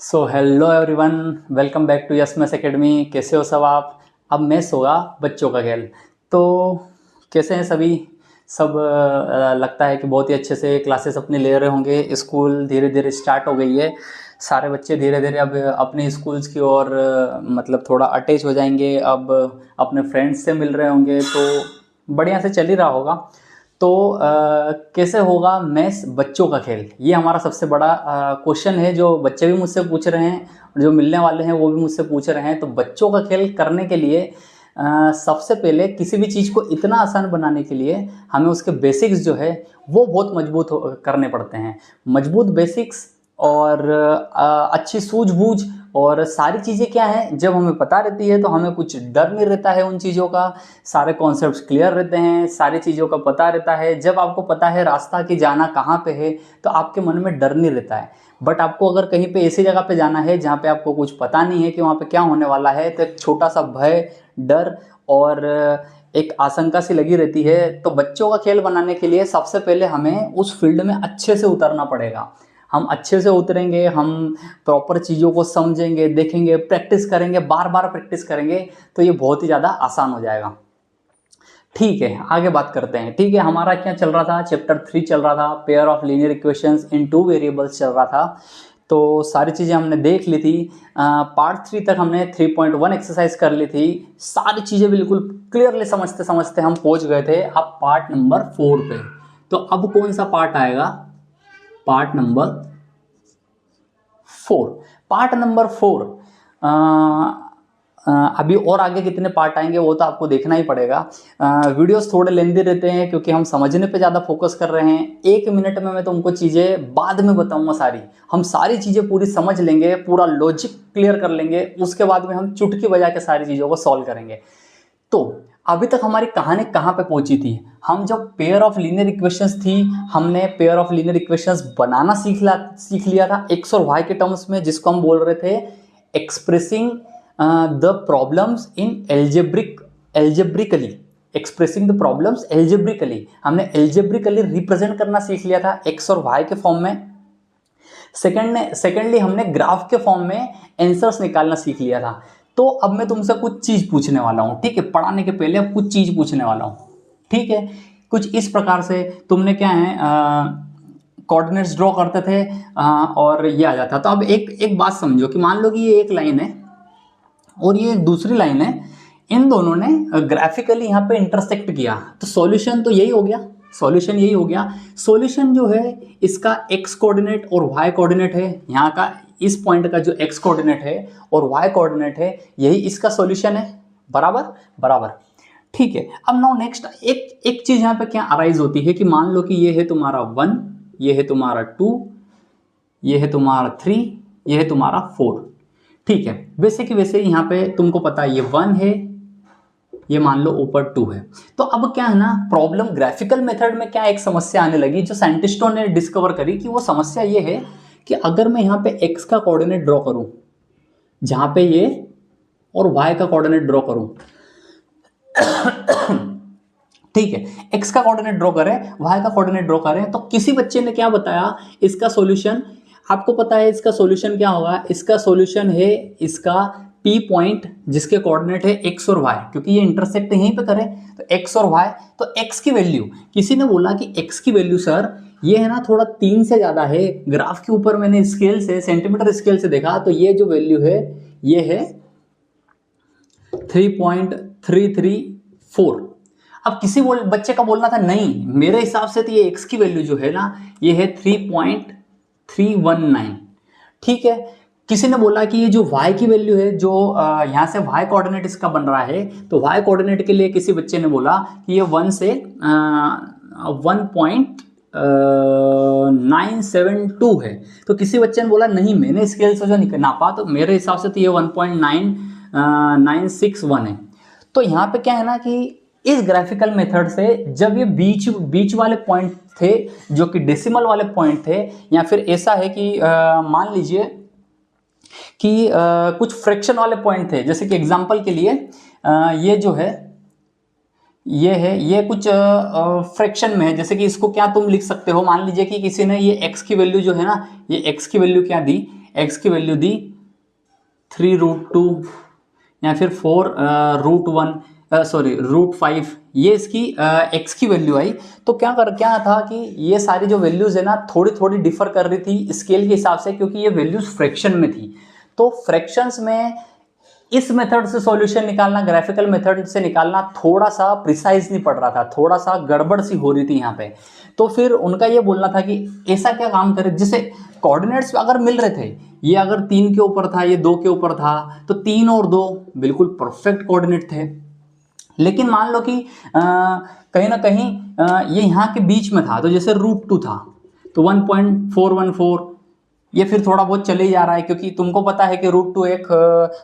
So hello everyone, welcome back to Yes Maths Academy. कैसे हो सब आप? अब मैथ्स होगा बच्चों का खेल। तो कैसे हैं सभी? सब लगता है कि बहुत ही अच्छे से क्लासेस अपने ले रहे होंगे। स्कूल धीरे धीरे स्टार्ट हो गई है। सारे बच्चे धीरे धीरे अब अपने स्कूल्स की ओर मतलब थोड़ा अटैच हो जाएंगे। अब अपने फ्रेंड्स से मिल रहे होंगे, तो बढ़िया से चल ही रहा होगा। तो कैसे होगा मैथ्स बच्चों का खेल, ये हमारा सबसे बड़ा क्वेश्चन है, जो बच्चे भी मुझसे पूछ रहे हैं और जो मिलने वाले हैं वो भी मुझसे पूछ रहे हैं। तो बच्चों का खेल करने के लिए सबसे पहले किसी भी चीज़ को इतना आसान बनाने के लिए हमें उसके बेसिक्स जो है वो बहुत मजबूत करने पड़ते हैं। मजबूत बेसिक्स और अच्छी सूझबूझ और सारी चीज़ें क्या है, जब हमें पता रहती है तो हमें कुछ डर नहीं रहता है उन चीज़ों का। सारे कॉन्सेप्ट्स क्लियर रहते हैं, सारी चीज़ों का पता रहता है। जब आपको पता है रास्ता कि जाना कहाँ पे है, तो आपके मन में डर नहीं रहता है। बट आपको अगर कहीं पे ऐसी जगह पे जाना है जहाँ पे आपको कुछ पता नहीं है कि वहाँ पे क्या होने वाला है, तो एक छोटा सा भय, डर और एक आशंका सी लगी रहती है। तो बच्चों का खेल बनाने के लिए सबसे पहले हमें उस फील्ड में अच्छे से उतरना पड़ेगा। हम अच्छे से उतरेंगे, हम प्रॉपर चीज़ों को समझेंगे, देखेंगे, प्रैक्टिस करेंगे, बार बार प्रैक्टिस करेंगे, तो ये बहुत ही ज़्यादा आसान हो जाएगा। ठीक है, आगे बात करते हैं। ठीक है, हमारा क्या चल रहा था? चैप्टर 3 चल रहा था, pair of linear equations in two variables चल रहा था। तो सारी चीज़ें हमने देख ली थी। पार्ट 3 तक हमने 3.1 एक्सरसाइज कर ली थी। सारी चीज़ें बिल्कुल क्लियरली समझते समझते हम पहुंच गए थे अब पार्ट नंबर 4 पे। तो अब कौन सा पार्ट आएगा? Part number 4। पार्ट नंबर 4 अभी और आगे कितने पार्ट आएंगे वो तो आपको देखना ही पड़ेगा। वीडियोस थोड़े लेंदी रहते हैं क्योंकि हम समझने पे ज़्यादा फोकस कर रहे हैं। 1 मिनट में मैं तुमको चीज़ें बाद में बताऊंगा सारी। हम सारी चीज़ें पूरी समझ लेंगे, पूरा लॉजिक क्लियर कर लेंगे, उसके बाद में हम चुटकी बजा के सारी चीज़ों को सॉल्व करेंगे। तो अभी तक हमारी कहानी कहाँ पे पहुंची थी? हम जब पेयर ऑफ लीनियर इक्वेशंस थी, हमने पेयर ऑफ लीनियर इक्वेशंस बनाना सीख लिया था एक्स और वाई के टर्म्स में, जिसको हम बोल रहे थे expressing the problems in algebraically. Expressing the problems algebraically, हमने एल्जेब्रिकली रिप्रेजेंट करना सीख लिया था एक्स और वाई के फॉर्म में। सेकेंडली हमने ग्राफ के फॉर्म में आंसर्स निकालना सीख लिया था। तो अब मैं तुमसे कुछ चीज पूछने वाला हूं, ठीक है? पढ़ाने के पहले अब कुछ चीज पूछने वाला हूं, ठीक है? कुछ इस प्रकार से तुमने क्या है कोऑर्डिनेट्स ड्रॉ करते थे और ये आ जाता। तो अब एक बात समझो कि मान लो कि ये एक लाइन है और ये एक दूसरी लाइन है, इन दोनों ने ग्राफिकली यहाँ पे इंटरसेक्ट किया, तो सॉल्यूशन तो यही हो गया। सॉल्यूशन यही हो गया। सॉल्यूशन जो है इसका एक्स कोऑर्डिनेट और वाई कोऑर्डिनेट है, यहाँ का इस पॉइंट का जो एक्स कोऑर्डिनेट है और वाई कोऑर्डिनेट है, यही इसका सॉल्यूशन है। बराबर बराबर, ठीक है। अब नाउ नेक्स्ट एक चीज यहाँ पे क्या अराइज होती है कि मान लो कि ये है तुम्हारा 1, ये है तुम्हारा 2, ये है तुम्हारा 3, ये है तुम्हारा 4, ठीक है? वैसे कि वैसे यहाँ पे तुमको पता है ये 1 है, ये मान लो ऊपर 2 है। तो अब क्या है ना, प्रॉब्लम ग्राफिकल मेथड में क्या एक समस्या आने लगी जो साइंटिस्टों ने डिस्कवर करी कि वो समस्या ये है कि अगर मैं यहाँ पे x का कोऑर्डिनेट ड्रॉ करूं जहां पे ये और y का कोऑर्डिनेट ड्रॉ करूं ठीक है, x का कोऑर्डिनेट ड्रॉ करें, y का कोऑर्डिनेट ड्रॉ करें, तो किसी बच्चे ने क्या बताया इसका सॉल्यूशन? आपको पता है इसका सॉल्यूशन क्या होगा? इसका सॉल्यूशन है इसका P पॉइंट जिसके कोऑर्डिनेट है x और y, क्योंकि ये इंटरसेक्ट यहीं पे करें तो x और y। तो x की वैल्यू, किसी ने बोला कि x की वैल्यू सर ये है ना थोड़ा 3 से ज्यादा है। ग्राफ के ऊपर मैंने स्केल से, सेंटीमीटर स्केल से देखा, तो ये जो वैल्यू है ये है 3.334। अब किसी बच्चे का बोलना था नहीं, मेरे हिसाब से तो ये x की वैल्यू जो है ना ये है 3.319, ठीक है? किसी ने बोला कि ये जो y की वैल्यू है, जो यहाँ से y कोऑर्डिनेट इसका बन रहा है, तो y कोऑर्डिनेट के लिए किसी बच्चे ने बोला कि ये 1 से 1.972 है। तो किसी बच्चे ने बोला नहीं, मैंने स्केल से जो नापा तो मेरे हिसाब से तो ये 1.961 है। तो यहाँ पे क्या है ना कि इस ग्राफिकल मेथड से जब ये बीच वाले पॉइंट थे जो कि डेसिमल वाले पॉइंट थे, या फिर ऐसा है कि मान लीजिए कि कुछ फ्रैक्शन वाले पॉइंट थे, जैसे कि एग्जांपल के लिए ये जो है ये कुछ फ्रैक्शन में है, जैसे कि इसको क्या तुम लिख सकते हो, मान लीजिए कि किसी ने ये x की वैल्यू जो है ना, ये x की वैल्यू क्या दी, x की वैल्यू दी 3√2 या फिर 4√1 ये इसकी x की वैल्यू आई। तो क्या था कि ये सारी जो वैल्यूज है ना थोड़ी थोड़ी डिफर कर रही थी स्केल के हिसाब से, क्योंकि ये वैल्यूज फ्रैक्शन में थी। तो फ्रैक्शंस में इस मेथड से सॉल्यूशन निकालना, ग्राफिकल मेथड से निकालना थोड़ा सा प्रिसाइज नहीं पड़ रहा था, थोड़ा सा गड़बड़ सी हो रही थी यहाँ पे। तो फिर उनका ये बोलना था कि ऐसा क्या काम करे जिससे कोऑर्डिनेट्स अगर मिल रहे थे, ये अगर 3 के ऊपर था, ये 2 के ऊपर था, तो 3 और 2 बिल्कुल परफेक्ट कोऑर्डिनेट थे। लेकिन मान लो कि कहीं ना कहीं ये यहाँ के बीच में था, तो जैसे √2 था तो 1.414 ये फिर थोड़ा बहुत चले ही जा रहा है, क्योंकि तुमको पता है कि √2 एक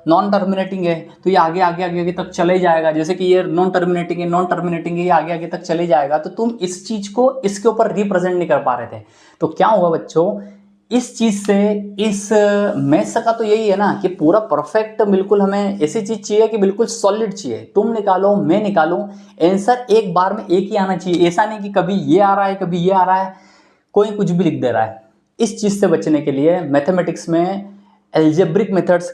नॉन टर्मिनेटिंग है, तो ये आगे आगे आगे आगे तक चले जाएगा। जैसे कि ये नॉन टर्मिनेटिंग है, ये आगे आगे तक चले जाएगा। तो तुम इस चीज को इसके ऊपर रिप्रेजेंट नहीं कर पा रहे थे। तो क्या हुआ बच्चों, इस चीज से इस मैथ्स का तो यही है ना कि पूरा परफेक्ट, बिल्कुल हमें ऐसी चीज चाहिए कि बिल्कुल सॉलिड चाहिए। तुम निकालो, मैं निकालूं, आंसर एक बार में एक ही आना चाहिए। ऐसा नहीं कि कभी ये आ रहा है, कभी ये आ रहा है, कोई कुछ भी लिख दे रहा है। इस चीज से बचने के लिए मैथमेटिक्स में एल्जेब्रिक मेथड्स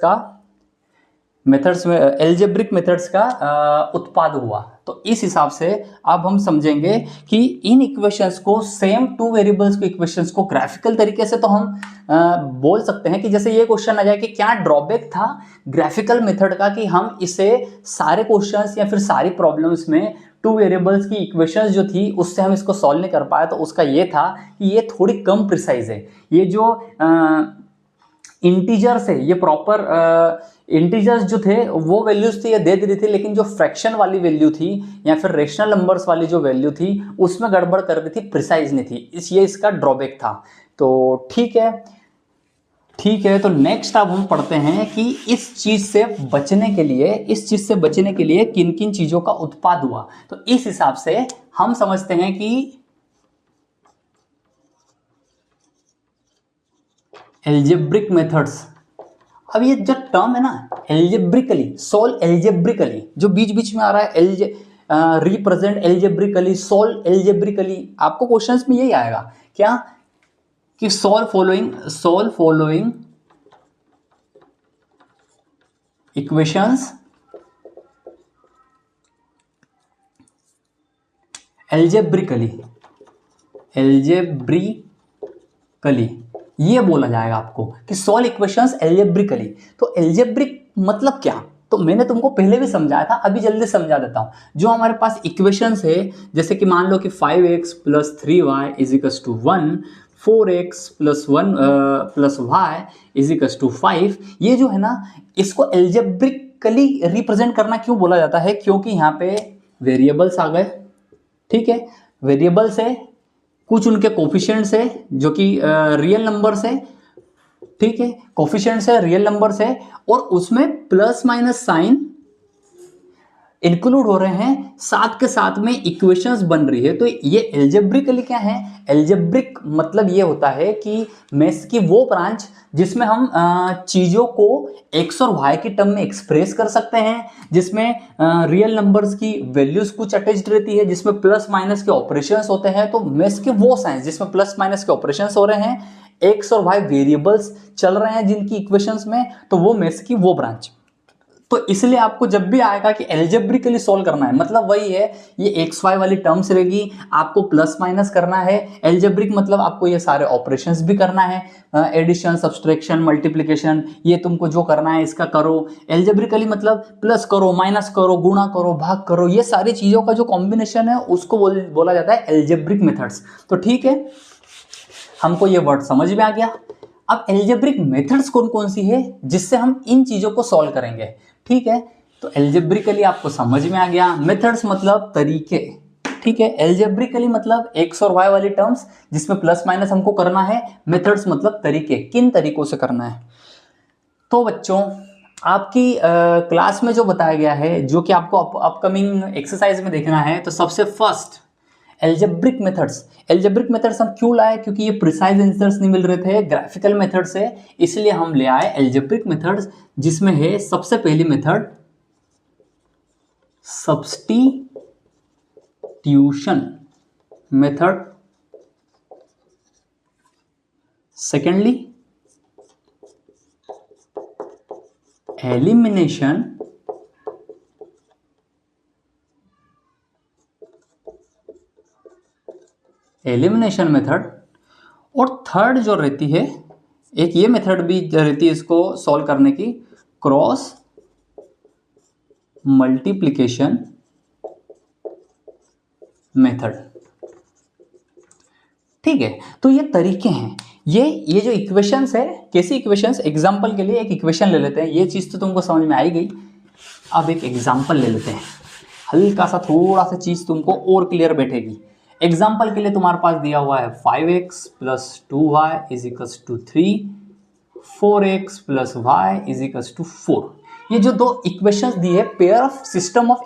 का उत्पाद हुआ। तो इस हिसाब से अब हम समझेंगे कि इन इक्वेशंस को, सेम 2 वेरिएबल्स के इक्वेशंस को ग्राफिकल तरीके से तो हम बोल सकते हैं कि जैसे ये क्वेश्चन आ जाए कि क्या ड्रॉबैक था ग्राफिकल मेथड का कि हम इसे सारे क्वेश्चंस या फिर सारी प्रॉब्लम्स में 2 वेरिएबल्स की इक्वेशंस जो थी उससे हम इसको सॉल्व नहीं कर पाए। तो उसका ये था कि ये थोड़ी कम प्रिसाइज है। ये जो इंटीजर्स है, ये प्रॉपर इंटीजर्स जो थे वो वैल्यूज थी, ये दे दी थी, लेकिन जो फ्रैक्शन वाली वैल्यू थी या फिर रेशनल नंबर्स वाली जो वैल्यू थी उसमें गड़बड़ कर रही थी, प्रिसाइज नहीं थी। ये इसका ड्रॉबैक था। तो ठीक है। तो नेक्स्ट अब हम पढ़ते हैं कि इस चीज से बचने के लिए किन किन चीजों का उत्पाद हुआ। तो इस हिसाब से हम समझते हैं कि एल्जेब्रिक मेथड्स, अब ये जो टर्म है ना एल्जेब्रिकली, सॉल्व एल्जेब्रिकली, जो बीच बीच में आ रहा है रिप्रेजेंट एल्जेब्रिकली, सॉल्व एल्जेब्रिकली, आपको क्वेश्चंस में यही आएगा क्या कि सॉल्व फॉलोइंग इक्वेशंस एल्जेब्रिकली ये बोला जाएगा आपको कि सॉल्व इक्वेशंस एल्जेब्रिकली। तो एल्जेब्रिक मतलब क्या, तो मैंने तुमको पहले भी समझाया था, अभी जल्दी समझा देता हूं। जो हमारे पास इक्वेशंस है, जैसे कि मान लो कि 5x + 3y = 1, 4x + 1 + y = 5, ये जो है ना इसको एल्जेब्रिकली रिप्रेजेंट करना क्यों बोला जाता है, क्योंकि यहाँ पे वेरिएबल्स आ गए। ठीक है, वेरिएबल्स है, कुछ उनके कोफिशिएंट्स है जो कि रियल नंबर्स है। ठीक है, कोफिशिएंट्स है, रियल नंबर्स है, और उसमें प्लस माइनस साइन इंक्लूड हो रहे हैं, साथ के साथ में इक्वेशंस बन रही है। तो ये एल्जेब्रिकली क्या है, एल्जेब्रिक मतलब ये होता है कि मैथ्स की वो ब्रांच जिसमें हम चीजों को एक्स और वाई की टर्म में एक्सप्रेस कर सकते हैं, जिसमें रियल नंबर्स की वैल्यूज कुछ अटैच्ड रहती है, जिसमें प्लस माइनस के ऑपरेशंस होते हैं। तो मैथ्स के वो साइंस जिसमें प्लस माइनस के ऑपरेशंस हो रहे हैं, एक्स और वाई वेरिएबल्स चल रहे हैं जिनकी इक्वेशंस में, तो वो मैथ्स की वो ब्रांच। तो इसलिए आपको जब भी आएगा कि एल्जेब्रिकली सॉल्व करना है, मतलब वही है, ये एक्स वाई वाली टर्म्स रहेगी, आपको प्लस माइनस करना है। एल्जेब्रिक मतलब आपको ये सारे ऑपरेशंस भी करना है, एडिशन, सब्सट्रैक्शन, मल्टीप्लिकेशन, ये तुमको जो करना है इसका करो। एल्जेब्रिकली मतलब प्लस करो, माइनस करो, गुणा करो, भाग करो, ये सारी चीजों का जो कॉम्बिनेशन है उसको बोला जाता है एल्जेब्रिक मेथड्स। तो ठीक है, हमको ये वर्ड समझ में आ गया। अब एल्जेब्रिक मेथड्स कौन कौन सी है जिससे हम इन चीजों को सॉल्व करेंगे। ठीक है, तो एल्जेब्रिकली आपको समझ में आ गया, मेथड्स मतलब तरीके। ठीक है, एल्जेब्रिकली मतलब एक्स और वाई वाली टर्म्स जिसमें प्लस माइनस हमको करना है, मेथड्स मतलब तरीके, किन तरीकों से करना है। तो बच्चों, आपकी क्लास में जो बताया गया है, जो कि आपको अपकमिंग एक्सरसाइज में देखना है, तो सबसे फर्स्ट एल्जेब्रिक मेथड्स हम क्यों लाए, क्योंकि ये प्रिसाइज आंसर्स नहीं मिल रहे थे ग्राफिकल मेथड से, इसलिए हम ले आए एल्जेब्रिक मेथड्स, जिसमें है सबसे पहली method substitution method, secondly elimination method, और थर्ड जो रहती है, एक ये मेथड भी रहती है इसको सॉल्व करने की, क्रॉस मल्टीप्लिकेशन मेथड। ठीक है, तो ये तरीके हैं। ये जो इक्वेशंस है, कैसी इक्वेशंस, एग्जांपल के लिए एक इक्वेशन ले लेते हैं। ये चीज तो तुमको समझ में आई गई। अब एक एग्जांपल ले लेते हैं, हल्का सा थोड़ा सा चीज तुमको और क्लियर बैठेगी। एग्जांपल के लिए तुम्हारे पास दिया हुआ है 5x + 2y = 3, 4x + y = 4। ये जो दो इक्वेशंस दी है, pair of system of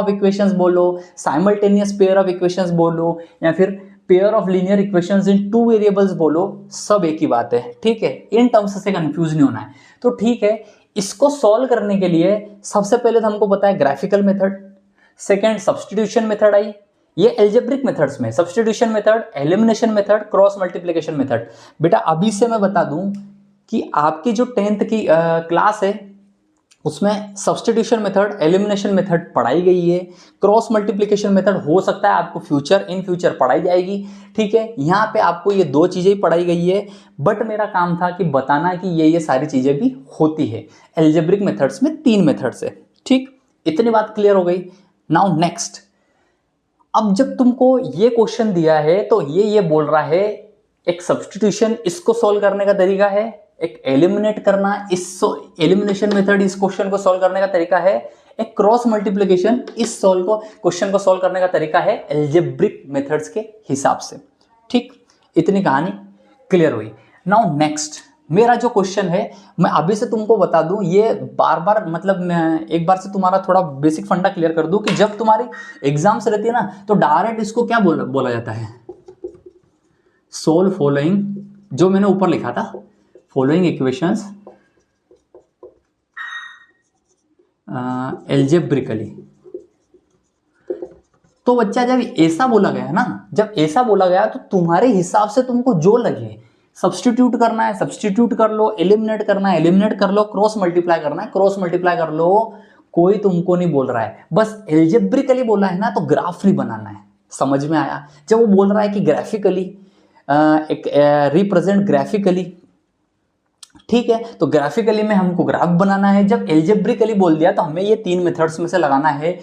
equations बोलो, साइमल्टेनियस पेयर ऑफ इक्वेशंस बोलो, या फिर pair of linear equations in 2 variables बोलो, सब एक ही बात है। ठीक है, इन टर्म्स से कंफ्यूज नहीं होना है। तो ठीक है, इसको सॉल्व करने के लिए सबसे पहले तो हमको पता है graphical method, second substitution method I. ये एल्जेब्रिक मेथड्स में substitution method, elimination method, cross multiplication method. बेटा अभी से मैं बता दूं कि आपकी जो 10th की क्लास है उसमें सब्स्टिट्यूशन मेथड, एलिमिनेशन मेथड पढ़ाई गई है। क्रॉस मल्टीप्लिकेशन मेथड हो सकता है आपको इन फ्यूचर पढ़ाई जाएगी। ठीक है, यहाँ पे आपको ये दो चीजें ही पढ़ाई गई है, बट मेरा काम था कि बताना कि ये सारी चीजें भी होती है एल्जेब्रिक मेथड्स में। 3 मेथड्स है। ठीक, इतनी बात क्लियर हो गई। नाउ नेक्स्ट, अब जब तुमको ये क्वेश्चन दिया है तो ये बोल रहा है एक सब्स्टिट्यूशन, इसको सॉल्व करने का तरीका है, एक एलिमिनेट करना, इस एलिमिनेशन मेथड इस क्वेश्चन को सॉल्व करने का तरीका है, एक क्रॉस मल्टीप्लिकेशन इस क्वेश्चन को सॉल्व करने का तरीका है एल्जेब्रिक मेथड्स के हिसाब से। ठीक, इतनी कहानी क्लियर हुई। नाउ नेक्स्ट, मेरा जो क्वेश्चन है, मैं अभी से तुमको बता दूं, ये बार बार मतलब मैं एक बार से तुम्हारा थोड़ा बेसिक फंडा क्लियर कर दूं कि जब तुम्हारी एग्जाम्स रहती है ना, तो डायरेक्ट इसको क्या बोला जाता है, सोल्व फॉलोइंग, जो मैंने ऊपर लिखा था, फॉलोइंग इक्वेशंस एल्जेब्रिकली। तो बच्चा जब ऐसा बोला गया ना, जब ऐसा बोला गया तो तुम्हारे हिसाब से तुमको जो लगे, सब्स्टिट्यूट करना है सब्स्टिट्यूट कर लो, एलिमिनेट करना है एलिमिनेट कर लो, क्रॉस मल्टीप्लाई करना है क्रॉस मल्टीप्लाई कर लो। कोई तुमको नहीं बोल रहा है, बस एल्जेब्रिकली बोला है ना, तो ग्राफ नहीं बनाना है। समझ में आया? जब वो बोल रहा है कि ग्राफिकली एक रिप्रेजेंट ग्राफिकली, ठीक है, तो ग्राफिकली में हमको ग्राफ बनाना है। जब एल्जेब्रिकली बोल दिया तो हमें ये 3 मेथड्स में से लगाना है।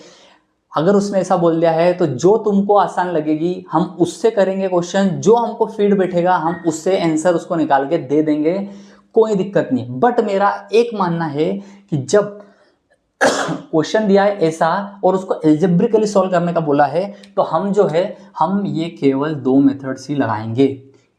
अगर उसने ऐसा बोल दिया है तो जो तुमको आसान लगेगी हम उससे करेंगे क्वेश्चन, जो हमको फीड बैठेगा हम उससे आंसर उसको निकाल के दे देंगे, कोई दिक्कत नहीं। बट मेरा एक मानना है कि जब क्वेश्चन दिया है ऐसा और उसको एल्जेब्रिकली सॉल्व करने का बोला है, तो हम जो है हम ये केवल 2 मेथड्स ही लगाएंगे।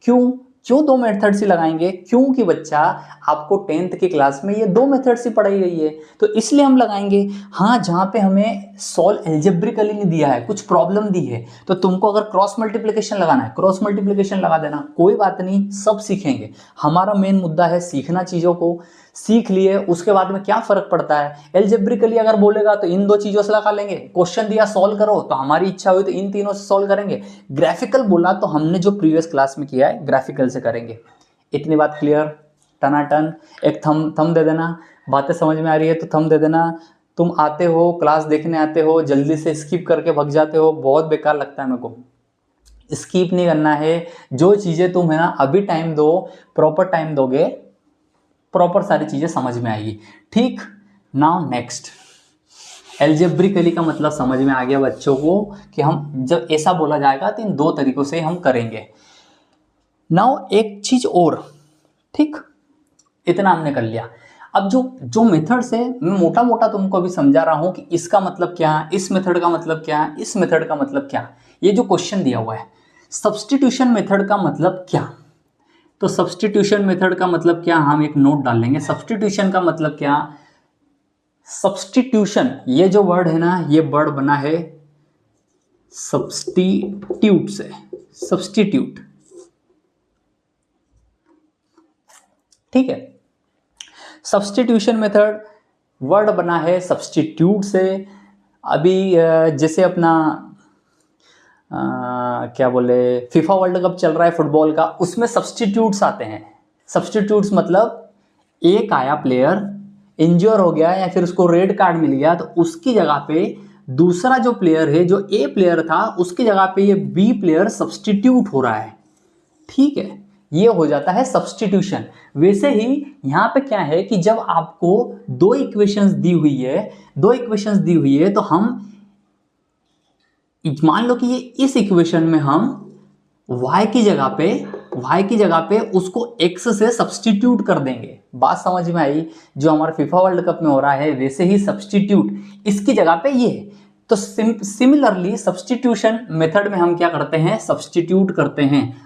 क्यों 2 मेथड्स ही लगाएंगे? क्योंकि बच्चा आपको 10th की क्लास में ये 2 मेथड्स ही पढ़ाई गई है, तो इसलिए हम लगाएंगे। हाँ, जहाँ पे हमें सॉल्व एल्जेब्रिकली नहीं दिया है, कुछ प्रॉब्लम दी है, तो तुमको अगर क्रॉस मल्टीप्लिकेशन लगाना है क्रॉस मल्टीप्लिकेशन लगा देना, कोई बात नहीं, सब सीखेंगे। हमारा मेन मुद्दा है सीखना, चीज़ों को सीख लिए उसके बाद में क्या फर्क पड़ता है। एल्जेब्रिकली अगर बोलेगा तो इन 2 चीजों से लगा लेंगे, क्वेश्चन दिया सॉल्व करो तो हमारी इच्छा हुई तो इन तीनों से सॉल्व करेंगे। ग्राफिकल बोला तो हमने जो प्रीवियस क्लास में किया है ग्राफिकल से करेंगे। इतनी बात क्लियर? टनाटन। एक थम दे देना, बातें समझ में आ रही है तो थम दे देना। तुम आते हो क्लास देखने आते हो, जल्दी से स्किप करके भग जाते हो, बहुत बेकार लगता है मेरे को। स्किप नहीं करना है, जो चीजें तुम है ना अभी टाइम दो, प्रॉपर टाइम दोगे, प्रॉपर सारी चीजें समझ में आएगी। ठीक, नाउ नेक्स्ट, एल्जेब्रिकली का मतलब समझ में आ गया बच्चों को कि हम जब ऐसा बोला जाएगा तो इन 2 तरीकों से हम करेंगे। नाउ एक चीज और, ठीक, इतना हमने कर लिया। अब जो मेथड्स है मैं मोटा मोटा तुमको अभी समझा रहा हूं कि इसका मतलब क्या, इस मेथड का मतलब क्या, इस मेथड का मतलब क्या। ये जो क्वेश्चन दिया हुआ है सब्स्टिट्यूशन मेथड का मतलब क्या, तो सब्स्टिट्यूशन मेथड का मतलब क्या, हम एक नोट डाल लेंगे। सब्स्टिट्यूशन का मतलब क्या, सब्स्टिट्यूशन, ये जो वर्ड है ना, ये वर्ड बना है सब्स्टिट्यूट से, सब्स्टिट्यूट, ठीक है। सब्स्टिट्यूशन मेथड वर्ड बना है सब्स्टिट्यूट से। अभी जैसे अपना क्या बोले, फीफा वर्ल्ड कप चल रहा है फुटबॉल का, उसमें सब्स्टिट्यूट्स आते हैं। सब्स्टिट्यूट्स मतलब एक आया प्लेयर, इंज्योर हो गया या फिर उसको रेड कार्ड मिल गया, तो उसकी जगह पे दूसरा जो प्लेयर है, जो ए प्लेयर था, उसकी जगह पे ये बी प्लेयर सब्स्टिट्यूट हो रहा है। ठीक है, ये हो जाता है सब्स्टिट्यूशन। वैसे ही यहां पे क्या है कि जब आपको दो इक्वेशंस दी हुई है तो हम मान लो कि ये इस इक्वेशन में हम y की जगह पे उसको x से सब्स्टिट्यूट कर देंगे। बात समझ में आई? जो हमारा फीफा वर्ल्ड कप में हो रहा है वैसे ही सब्स्टिट्यूट इसकी जगह पे ये है। तो सिमिलरली सब्स्टिट्यूशन मेथड में हम क्या करते हैं? सब्स्टिट्यूट करते हैं।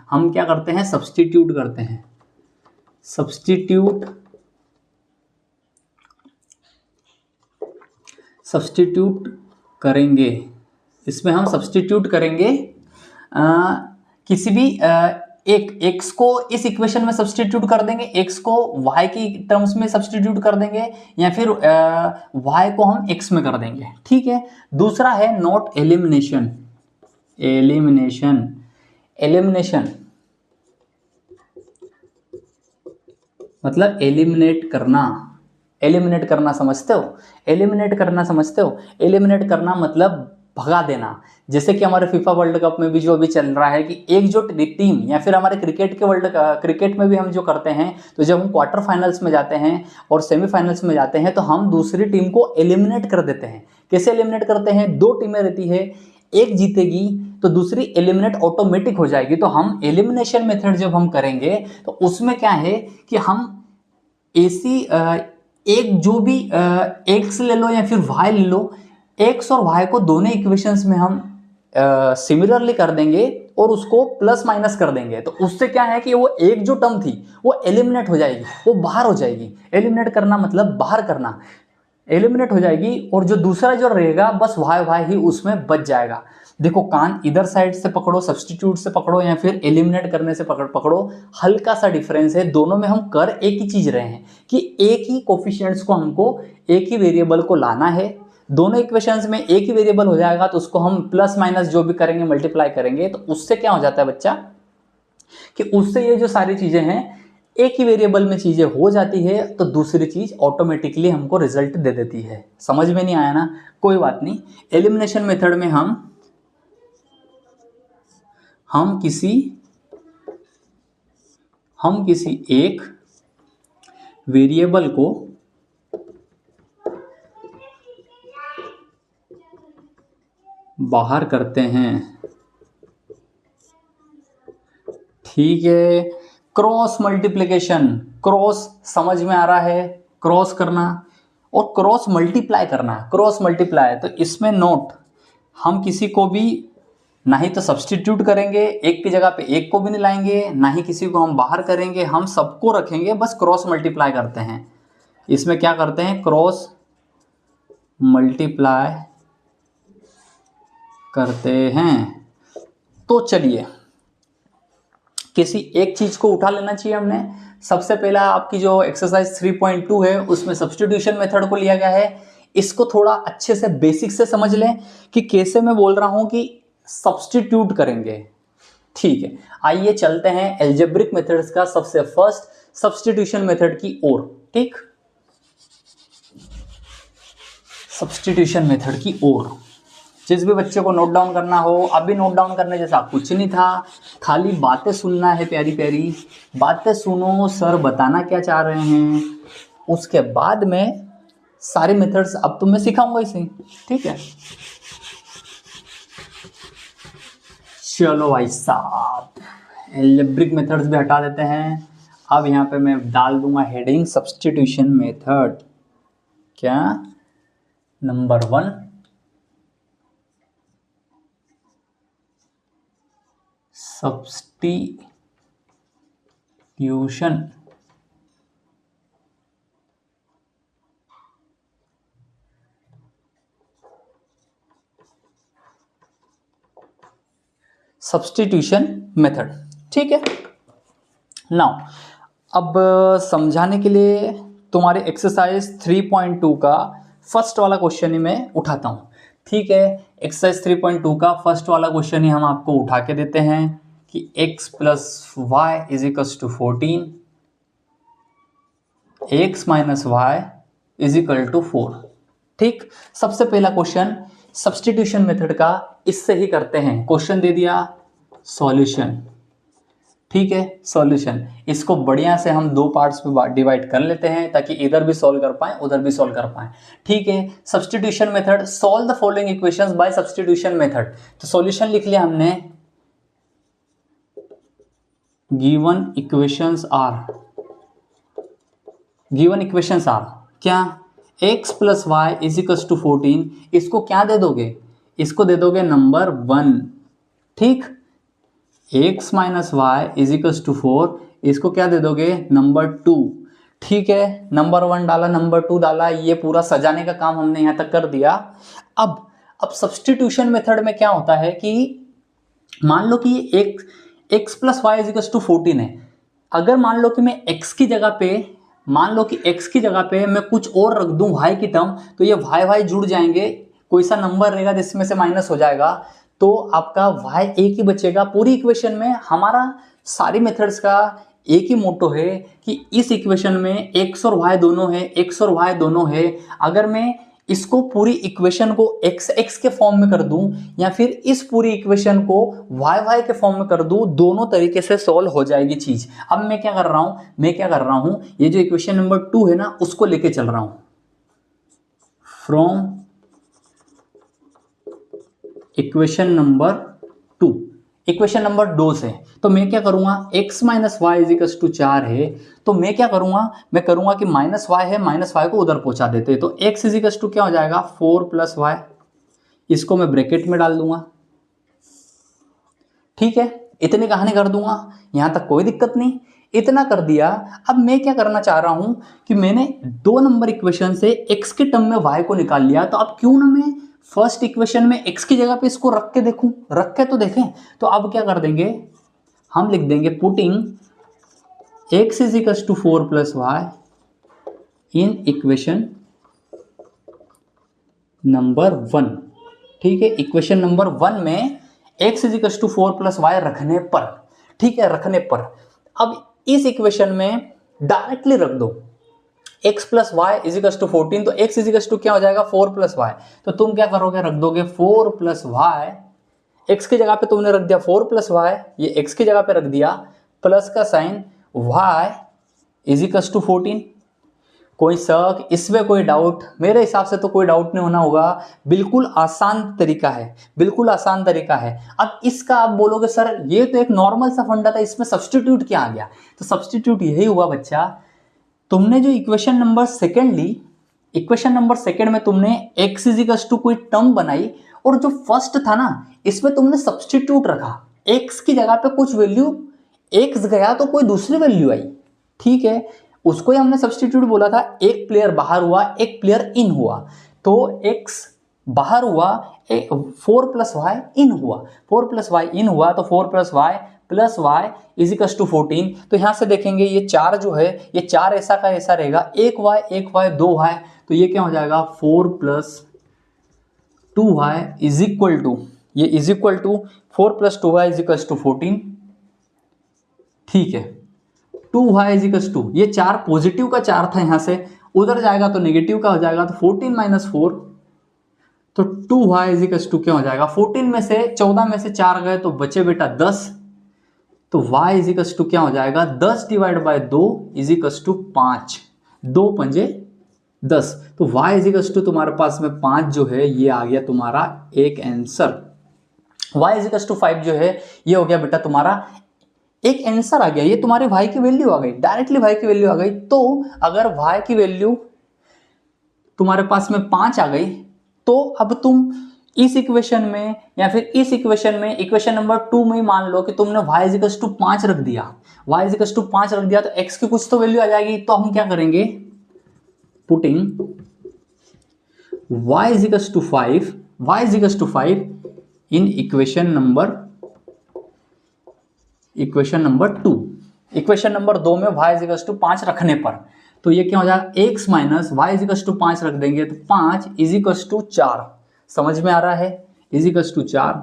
सब्स्टिट्यूट करेंगे। इसमें हम सब्स्टिट्यूट करेंगे किसी भी एक x को इस इक्वेशन में सब्स्टिट्यूट कर देंगे, x को y की टर्म्स में सब्स्टिट्यूट कर देंगे, या फिर y को हम x में कर देंगे। ठीक है। दूसरा है नोट एलिमिनेशन। मतलब एलिमिनेट करना समझते हो? एलिमिनेट करना मतलब भगा देना। जैसे कि हमारे फीफा वर्ल्ड कप में भी जो अभी चल रहा है कि एक जो टीम, या फिर हमारे क्रिकेट में भी हम जो करते हैं, तो जब हम क्वार्टर फाइनल्स में जाते हैं और सेमीफाइनल्स में जाते हैं तो हम दूसरी टीम को एलिमिनेट कर देते हैं। कैसे एलिमिनेट करते हैं? दो टीमें रहती है, एक जीतेगी तो दूसरी एलिमिनेट ऑटोमेटिक हो जाएगी। तो हम एलिमिनेशन मेथड जब हम करेंगे तो उसमें क्या है कि हम ऐसी एक जो भी एक्स ले लो या फिर वाई ले लो, एक्स और वाई को दोनों इक्वेशंस में हम सिमिलरली कर देंगे और उसको प्लस माइनस कर देंगे। तो उससे क्या है कि वो एक जो टर्म थी वो एलिमिनेट हो जाएगी, वो बाहर हो जाएगी। एलिमिनेट करना मतलब बाहर करना, एलिमिनेट हो जाएगी और जो दूसरा जो रहेगा बस वाई ही उसमें बच जाएगा। देखो कान इधर साइड से पकड़ो, सब्स्टिट्यूट से पकड़ो या फिर एलिमिनेट करने से पकड़ो, हल्का सा डिफरेंस है। दोनों में हम कर एक ही चीज रहे हैं कि एक ही कोफिशिएंट्स को हमको एक ही वेरिएबल को लाना है। दोनों इक्वेशंस में एक ही वेरिएबल हो जाएगा तो उसको हम प्लस माइनस जो भी करेंगे मल्टीप्लाई करेंगे, तो उससे क्या हो जाता है बच्चा कि उससे ये जो सारी चीजें हैं एक ही वेरिएबल में चीजें हो जाती है, तो दूसरी चीज ऑटोमेटिकली हमको रिजल्ट दे देती है। समझ में नहीं आया ना? कोई बात नहीं। एलिमिनेशन मेथड में हम किसी एक वेरिएबल को बाहर करते हैं। ठीक है। क्रॉस मल्टीप्लिकेशन, क्रॉस समझ में आ रहा है? क्रॉस करना और क्रॉस मल्टीप्लाई। तो इसमें नोट, हम किसी को भी ना ही तो सब्स्टिट्यूट करेंगे, एक की जगह पे एक को भी नहीं लाएंगे, ना ही किसी को हम बाहर करेंगे, हम सबको रखेंगे, बस क्रॉस मल्टीप्लाई करते हैं। इसमें क्या करते हैं? क्रॉस मल्टीप्लाई करते हैं। तो चलिए किसी एक चीज को उठा लेना चाहिए हमने। सबसे पहला आपकी जो एक्सरसाइज 3.2 है उसमें सब्स्टिट्यूशन मेथड को लिया गया है। इसको थोड़ा अच्छे से बेसिक से समझ लें कि कैसे मैं बोल रहा हूं कि सब्स्टिट्यूट करेंगे। ठीक है, आइए चलते हैं एल्जेब्रिक मेथड्स का सबसे फर्स्ट सब्स्टिट्यूशन मेथड की ओर। ठीक, सब्स्टिट्यूशन मेथड की ओर। जिस भी बच्चे को नोट डाउन करना हो, अभी नोट डाउन करने जैसा कुछ नहीं था, खाली बातें सुनना है, प्यारी प्यारी बातें सुनो, सर बताना क्या चाह रहे हैं, उसके बाद में सारे मेथड्स अब तो मैं सिखाऊंगा इसे। ठीक है, चलो भाई साहब, एल्जेब्रिक मेथड्स भी हटा देते हैं। अब यहाँ पे मैं डाल दूंगा हेडिंग सब्स्टिट्यूशन मेथड। क्या? Number 1, substitution method. ठीक है, नाउ अब समझाने के लिए तुम्हारे एक्सरसाइज 3.2 का फर्स्ट वाला क्वेश्चन ही मैं उठाता हूं। ठीक है, एक्सरसाइज 3.2 का फर्स्ट वाला क्वेश्चन ही हम आपको उठा के देते हैं कि x plus y is equals to 14, x minus y is equal to 4। ठीक, सबसे पहला क्वेश्चन सब्स्टिट्यूशन मेथड का इससे ही करते हैं। क्वेश्चन दे दिया, सॉल्यूशन। ठीक है, सॉल्यूशन, इसको बढ़िया से हम दो पार्ट्स में डिवाइड कर लेते हैं ताकि इधर भी सॉल्व कर पाए उधर भी सॉल्व कर पाए। ठीक है, substitution method, solve the following equations by substitution method. तो सॉल्यूशन लिख लिया हमने, गिवन इक्वेशंस आर क्या, x plus y is equals to 14। इसको क्या दे दोगे, इसको दे दोगे नंबर 1। ठीक, x minus y is equals to 4, इसको क्या दे दोगे, नंबर 2। ठीक है, नंबर 1 डाला, नंबर 2 डाला, ये पूरा सजाने का काम हमने यहां तक कर दिया। अब सब्स्टिट्यूशन मेथड में क्या होता है कि मान लो कि x plus y is equals to 14 है। अगर मान लो कि मैं x की जगह पे मैं कुछ और रख दूं y की टर्म, तो ये y जुड़ जाएंगे, कोई सा नंबर रहेगा जिसमें से माइनस हो जाएगा, तो आपका y एक ही बचेगा पूरी इक्वेशन में। हमारा सारी मेथड्स का एक ही मोटो है कि इस इक्वेशन में x और y दोनों है। अगर मैं इसको पूरी इक्वेशन को x के फॉर्म में कर दूं या फिर इस पूरी इक्वेशन को y के फॉर्म में कर दूं, दोनों तरीके से सॉल्व हो जाएगी चीज। अब मैं क्या कर रहा हूं, ये जो इक्वेशन नंबर 2 है ना, उसको लेके चल रहा हूं from equation number 2, equation number 2 से। तो मैं क्या करूंगा, x minus y is equal to 4 है, तो मैं क्या करूंगा, मैं करूंगा कि माइनस वाई है, माइनस वाई को उधर पहुंचा देते हैं, तो x इज इक्वल टू क्या हो जाएगा, 4 प्लस वाई। इसको मैं ब्रैकेट में डाल दूंगा। ठीक है, इतनी कहानी कर दूंगा, यहां तक कोई दिक्कत नहीं, इतना कर दिया। अब मैं क्या करना चाह रहा हूं कि मैंने 2 नंबर इक्वेशन से x के टर्म में y को निकाल लिया, तो अब क्यों ना मैं फर्स्ट इक्वेशन में x की जगह पे इसको रख के तो देखें। तो अब क्या कर देंगे, हम लिख देंगे putting x is equal to 4 plus y in equation number 1। ठीक है, इक्वेशन नंबर 1 में x is equal to 4 plus y रखने पर, ठीक है, रखने पर अब इस इक्वेशन में डायरेक्टली रख दो x plus y is equal to 14, तो x इज इक्वल टू क्या हो जाएगा, 4 प्लस वाई। तो तुम क्या करोगे, रख दोगे 4 प्लस वाई, x की जगह पे तुमने रख दिया 4 प्लस वाई, ये x की जगह पे रख दिया, प्लस का sign y is equal to 14। कोई शक, इसमें कोई डाउट? मेरे हिसाब से तो कोई डाउट नहीं होना होगा, बिल्कुल आसान तरीका है, बिल्कुल आसान तरीका है। अब इसका आप बोलोगे सर ये तो एक नॉर्मल सा फंडा था, इसमें सब्स्टिट्यूट क्या आ गया? तो सब्स्टिट्यूट यही हुआ बच्चा, तुमने जो इक्वेशन नंबर सेकंड ली, इक्वेशन नंबर सेकंड में तुमने x इज इक्वल टू कोई टर्म बनाई, और जो फर्स्ट था ना इसमें तुमने सब्स्टिट्यूट रखा, x की जगह पे कुछ वैल्यू x गया तो कोई दूसरी वैल्यू आई। ठीक है, उसको ही हमने सब्स्टिट्यूट बोला था। एक प्लेयर बाहर हुआ, एक प्लेयर इन हुआ, तो x बाहर हुआ, 4 प्लस वाई इन हुआ, 4 प्लस वाई इन हुआ, तो 4 plus y is equal to 14। तो यहां से देखेंगे ये 4 जो है, ये 4 ऐसा का ऐसा रहेगा, 1 y 2 y, तो ये क्या हो जाएगा 4 plus 2y is equal to, ये is equal to 4 plus 2y is equal to 14। ठीक है, 2y इज इक्वल टू, ये 4 पॉजिटिव का 4 था, यहां से उधर जाएगा तो नेगेटिव का हो जाएगा, तो 14 माइनस 4, तो 2y इज इक्वल टू क्या हो जाएगा, 14 में से 14 में से 4 गए तो बचे बेटा 10, तो y इज इक्वल टू क्या हो जाएगा 10 divide by 2 is equal to 5, 2 पंजे 10, तो y इज इक्वल टू तुम्हारे पास में 5 जो है ये आ गया तुम्हारा एक answer. y is equal to 5 जो है ये हो गया बेटा तुम्हारा एक आंसर आ गया, ये तुम्हारे y की वैल्यू आ गई, डायरेक्टली y की वैल्यू आ गई। तो अगर y की वैल्यू तुम्हारे पास में 5 आ गई, तो अब तुम इस इक्वेशन में या फिर इस इक्वेशन में, इक्वेशन नंबर 2 में मान लो कि तुमने y इज इक्वल टू 5 रख दिया, y इज इक्वल टू 5 रख दिया, तो x की कुछ तो वैल्यू आ जाएगी। तो हम क्या करेंगे, putting y is equal to 5, y is equal to 5 in equation number 2, equation number 2 में y इज इक्वल टू 5 रखने पर, तो ये क्या हो जाएगा x minus y is equal to 5 रख देंगे, तो 5 इज इक्वल टू 4, समझ में आ रहा है, is equal to 4,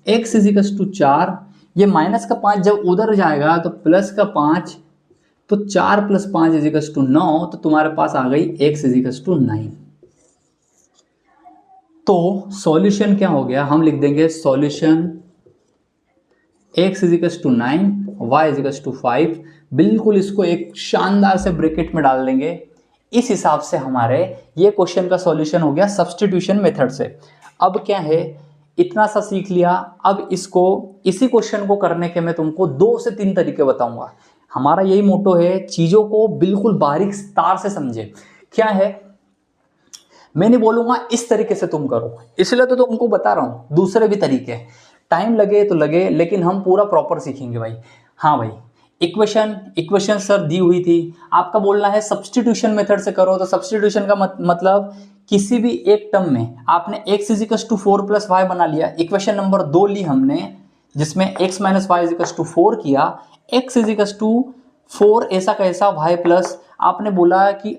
x is equal to 4, ये माइनस का 5 जब उधर जाएगा तो प्लस का 5, तो 4 + 5 = 9, तो तुम्हारे पास आ गई x = 9। तो सॉल्यूशन क्या हो गया, हम लिख देंगे सॉल्यूशन x = 9, y = 5। बिल्कुल इसको एक शानदार से ब्रैकेट में डाल देंगे। इस हिसाब से हमारे ये क्वेश्चन का सॉल्यूशन हो गया सब्स्टिट्यूशन मेथड से। अब क्या है, इतना सा सीख लिया। अब इसी क्वेश्चन को करने के मैं तुमको 2 से 3 तरीके बताऊंगा। हमारा यही मोटो है, चीजों को बिल्कुल बारीक तार से समझे। क्या है, मैं नहीं बोलूंगा इस तरीके से तुम करो, इसलिए तो तुमको बता रहा हूं दूसरे भी तरीके। टाइम लगे तो लगे, लेकिन हम पूरा प्रॉपर सीखेंगे भाई। हाँ भाई, इक्वेशन सर दी हुई थी, आपका बोलना है सब्स्टिट्यूशन मेथड से करो। तो सब्स्टिट्यूशन का मतलब किसी भी एक टर्म में आपने x = 4 + y बना लिया। इक्वेशन नंबर 2 ली हमने, जिसमें x - y = 4 किया। x = 4 ऐसा कैसा, y प्लस आपने बोला कि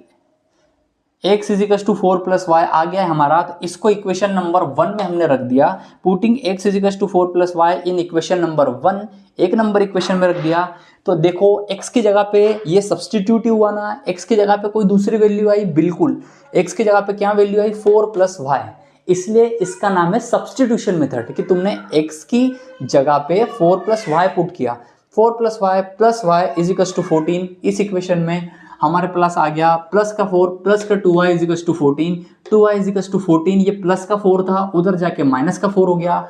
x = 4 + y आ गया है हमारा, तो इसको इक्वेशन नंबर 1 में हमने रख दिया। पुटिंग x = 4 + y इन इक्वेशन नंबर 1, एक नंबर इक्वेशन में रख दिया। तो देखो x की जगह पे ये सब्स्टिट्यूट हुआ ना, x की जगह पे कोई दूसरी वैल्यू आई, बिल्कुल x की जगह पे क्या वैल्यू आई, 4 + y। इसलिए इसका नाम है सब्स्टिट्यूशन मेथड, कि तुमने x की जगह पे 4 + y पुट किया। 4 + y + y = 14। इस इक्वेशन में हमारे प्लस आ गया, प्लस का 4 प्लस का 2y = 14, 2y = 14, ये प्लस का 4 था, उधर जाके माइनस का 4 हो गया।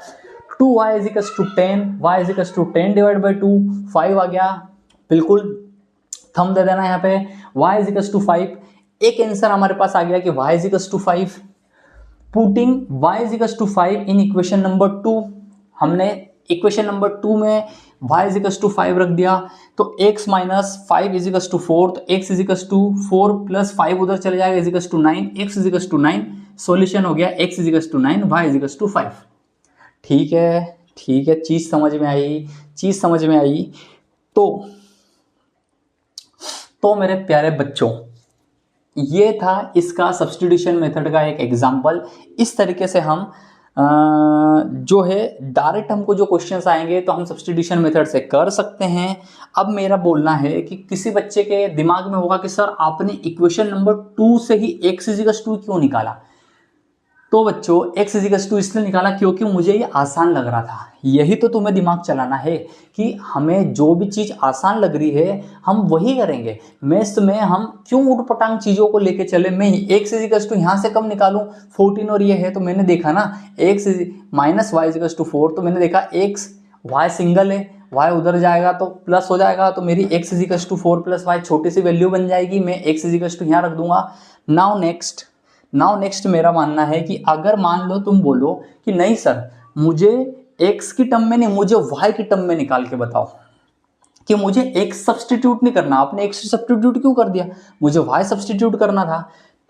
2y = 10, y = 10 / 2, 5 आ गया। बिल्कुल थंब दे देना यहाँ पे, y = 5। एक आंसर हमारे पास आ गया कि y = 5। Putting y = 5 in equation number 2, हमने इक्वेशन नंबर 2 में y = 5 रख दिया। तो x - 5 = 4, तो x = 4 + 5 उधर चले जाएगा, = 9, x = 9। सॉल्यूशन हो गया x = 9, y = 5। ठीक है, चीज समझ में आई। तो मेरे प्यारे बच्चों, ये था इसका सब्स्टिट्यूशन मेथड का एक एग्जाम्पल। इस तरीके से हम जो है डायरेक्ट हमको जो क्वेश्चंस आएंगे तो हम सब्स्टिट्यूशन मेथड से कर सकते हैं। अब मेरा बोलना है कि किसी बच्चे के दिमाग में होगा कि सर आपने इक्वेशन नंबर 2 से ही x = क्यों निकाला। तो बच्चों x = इसलिए निकाला क्योंकि मुझे ये आसान लग रहा था। यही तो तुम्हें दिमाग चलाना है कि हमें जो भी चीज आसान लग रही है हम वही करेंगे। मैथ्स में हम क्यों उटपटांग चीजों को लेके चले। मैं x = यहाँ से कम निकालूं, 14 और ये है, तो मैंने देखा ना x - y = 4, तो मैंने देखा x y सिंगल है, y उधर जाएगा तो प्लस हो जाएगा, तो मेरी x = 4 + y छोटी सी वैल्यू बन जाएगी। मैं x = यहाँ रख दूंगा। नाउ नेक्स्ट मेरा मानना है कि अगर मान लो तुम बोलो कि नहीं सर मुझे x की टर्म में नहीं, मुझे y की टर्म में निकाल के बताओ, कि मुझे x सब्स्टिट्यूट नहीं करना। आपने x सब्स्टिट्यूट क्यों कर दिया, मुझे y सब्स्टिट्यूट करना था।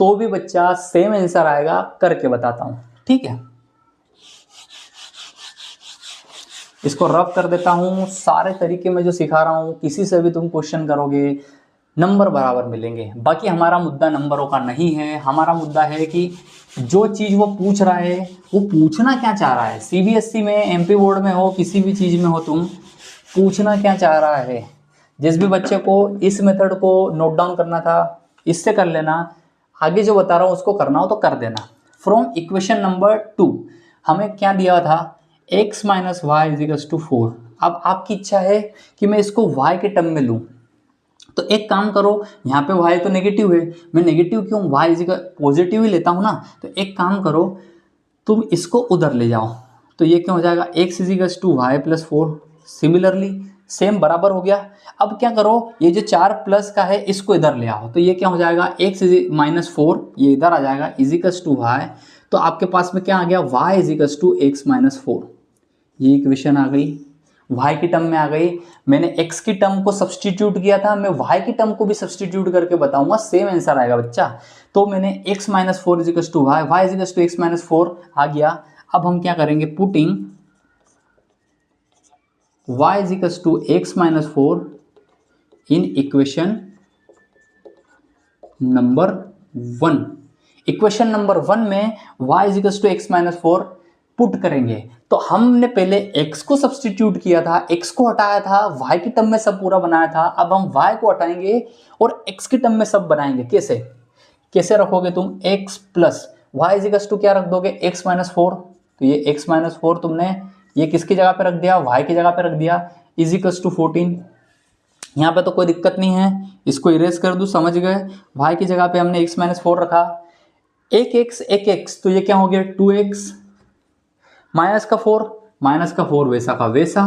तो भी बच्चा सेम आंसर आएगा, करके बताता हूं। ठीक है, इसको रब कर देता हूं। सारे तरीके में जो सिखा रहा हूं, किसी से भी तुम क्वेश्चन करोगे नंबर बराबर मिलेंगे। बाकी हमारा मुद्दा नंबरों का नहीं है, हमारा मुद्दा है कि जो चीज वो पूछ रहा है वो पूछना क्या चाह रहा है। सीबीएसई में, एमपी बोर्ड में हो, किसी भी चीज में हो, तुम पूछना क्या चाह रहा है। जिस भी बच्चे को इस मेथड को नोट डाउन करना था इससे कर लेना, आगे जो बता रहा हूं उसको करना हो तो कर देना। फ्रॉम इक्वेशन नंबर 2 हमें क्या दिया था, x - y = 4। अब आपकी इच्छा है कि मैं इसको y के टर्म में लूं, तो एक काम करो, यहाँ पे y तो नेगेटिव है, मैं नेगेटिव क्यों, y पॉजिटिव ही लेता हूँ ना। तो एक काम करो, तुम इसको उधर ले जाओ, तो ये क्या हो जाएगा, x = y + 4। सिमिलरली सेम बराबर हो गया। अब क्या करो, ये जो 4 प्लस का है इसको इधर ले आओ, तो ये क्या हो जाएगा, x - 4 ये इधर आ जाएगा, = y। तो आपके पास में क्या आ गया, y = x - 4। ये इक्वेशन आ गई, y की टर्म में आ गई। मैंने x की टर्म को सब्स्टिट्यूट किया था, मैं y की टर्म को भी सब्स्टिट्यूट करके बताऊंगा, सेम आंसर आएगा बच्चा। तो मैंने x - 4 = y, y = x - 4 आ गया। अब हम क्या करेंगे, पुटिंग y = x - 4 इन इक्वेशन नंबर 1। इक्वेशन नंबर 1 में y = x - 4 पुट करेंगे। तो हमने पहले x को सब्सटीट्यूट किया था, x को हटाया था, y की टर्म में सब पूरा बनाया था। अब हम y को हटाएंगे और x की टर्म में सब बनाएंगे। कैसे कैसे रखोगे तुम? x plus y is equals to क्या रख दोगे? x minus 4। तो ये x माइनस 4 तुमने ये किसकी जगह पे रख दिया? y की जगह पे रख दिया, इजिकल्स टू 14। यहाँ पे तो कोई दिक्कत नहीं है, इसको इरेज कर दूं, समझ गए। y की जगह पे हमने x माइनस 4 रखा, एक x, तो ये क्या हो गया? 2x माइनस का 4 वैसा का वैसा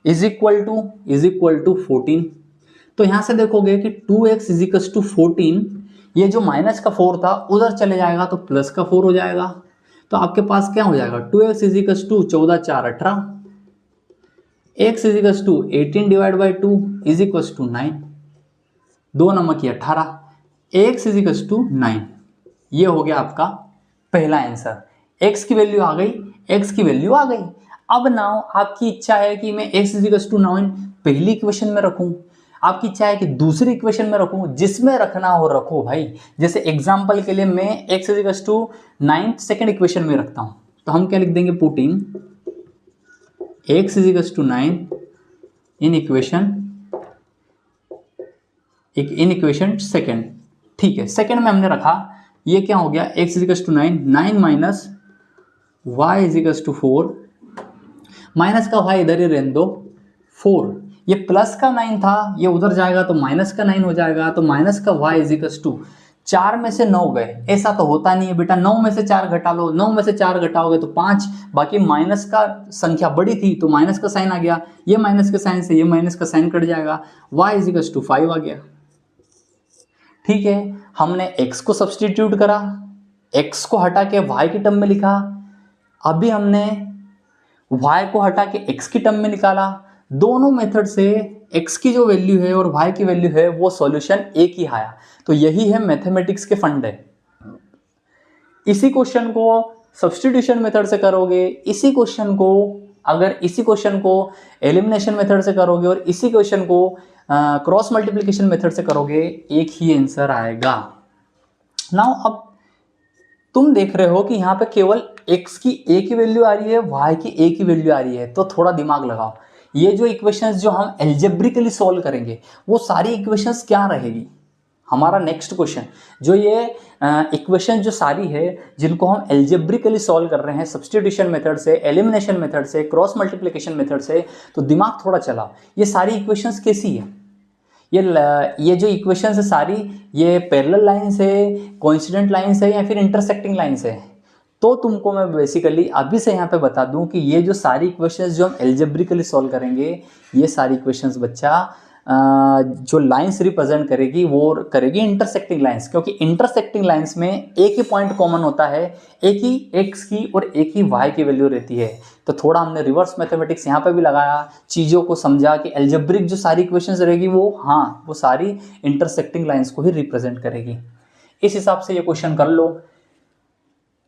इज इक्वल टू 14। तो यहां से देखोगे कि 2x इज इक्वल टू 14, ये जो माइनस का 4 था उधर चले जाएगा तो प्लस का 4 हो जाएगा। तो आपके पास क्या हो जाएगा? 2x is equal to 14 4 18, x is equal to 18 divide by 2 is equal to 9, 2 नमक 18, x इज इक्वल टू 9। ये हो गया आपका पहला आंसर। x की वैल्यू आ गई, x की वैल्यू आ गई। अब नाउ आपकी इच्छा है कि मैं x इज इक्वल टू 9 पहली इक्वेशन में रखूं, आपकी इच्छा है कि दूसरी इक्वेशन में रखूं, जिसमें रखना हो रखो भाई। जैसे एग्जांपल के लिए मैं x is equal to 9 second equation में रखता हूं, तो हम क्या लिख देंगे? Putting x is equal to 9 in equation second. ठीक है, सेकेंड में हमने रखा, ये क्या हो गया? x is equal to 9 minus y is equal to 4, minus का y इधर ही रहने दो 4, ये प्लस का 9 था, ये उधर जाएगा तो माइनस का 9 हो जाएगा। तो माइनस का y इज इक्वल टू 4 में से 9 गए, ऐसा तो होता नहीं है बेटा, 9 में से 4 घटा लो, 9 में से 4 घटाओगे तो 5, बाकी माइनस का संख्या बड़ी थी तो माइनस का साइन आ गया, ये माइनस के साइन से ये माइनस का साइन कट जाएगा, y इज इक्वल टू 5 आ गया। ठीक है, हमने x को सब्सटीट्यूट करा, x को हटा के y की टर्म में लिखा, अभी हमने y को हटा के x की टर्म में निकाला। दोनों मेथड से x की जो वैल्यू है और y की वैल्यू है वो सॉल्यूशन एक ही आया। तो यही है मैथमेटिक्स के फंड है। इसी क्वेश्चन को सब्स्टिट्यूशन मेथड से करोगे, इसी क्वेश्चन को एलिमिनेशन मेथड से करोगे और इसी क्वेश्चन को क्रॉस मल्टीप्लिकेशन मेथड से करोगे, एक ही आंसर आएगा। नाउ अब तुम देख रहे हो कि यहाँ पे केवल x की एक ही वैल्यू आ रही है, y की एक ही वैल्यू आ रही है, तो थोड़ा दिमाग लगाओ। ये जो इक्वेशंस जो हम एल्जेब्रिकली सॉल्व करेंगे वो सारी इक्वेशंस क्या रहेगी? हमारा नेक्स्ट क्वेश्चन जो ये इक्वेशन जो सारी है जिनको हम एल्जेब्रिकली सॉल्व कर रहे हैं सब्स्टिट्यूशन मेथड से, एलिमिनेशन मेथड से, क्रॉस मल्टीप्लिकेशन मेथड से, तो दिमाग थोड़ा चलाओ। ये सारी इक्वेशंस कैसी है? ये जो इक्वेशंस है सारी, ये पैरेलल लाइंस है, कोइंसिडेंट लाइंस है या फिर इंटरसेक्टिंग लाइंस है? तो तुमको मैं बेसिकली अभी से यहाँ पे बता दूं कि ये जो सारी इक्वेशंस जो हम एल्जेब्रिकली सॉल्व करेंगे, ये सारी इक्वेशंस बच्चा जो लाइंस रिप्रेजेंट करेगी वो करेगी इंटरसेक्टिंग लाइंस, क्योंकि इंटरसेक्टिंग लाइंस में एक ही पॉइंट कॉमन होता है, एक ही x की और एक ही y की वैल्यू रहती है। तो थोड़ा हमने रिवर्स मैथमेटिक्स यहाँ पे भी लगाया, चीज़ों को समझा कि एल्जेब्रिक जो सारी इक्वेशंस रहेगी वो सारी इंटरसेक्टिंग लाइंस को ही रिप्रेजेंट करेगी। इस हिसाब से ये क्वेश्चन कर लो।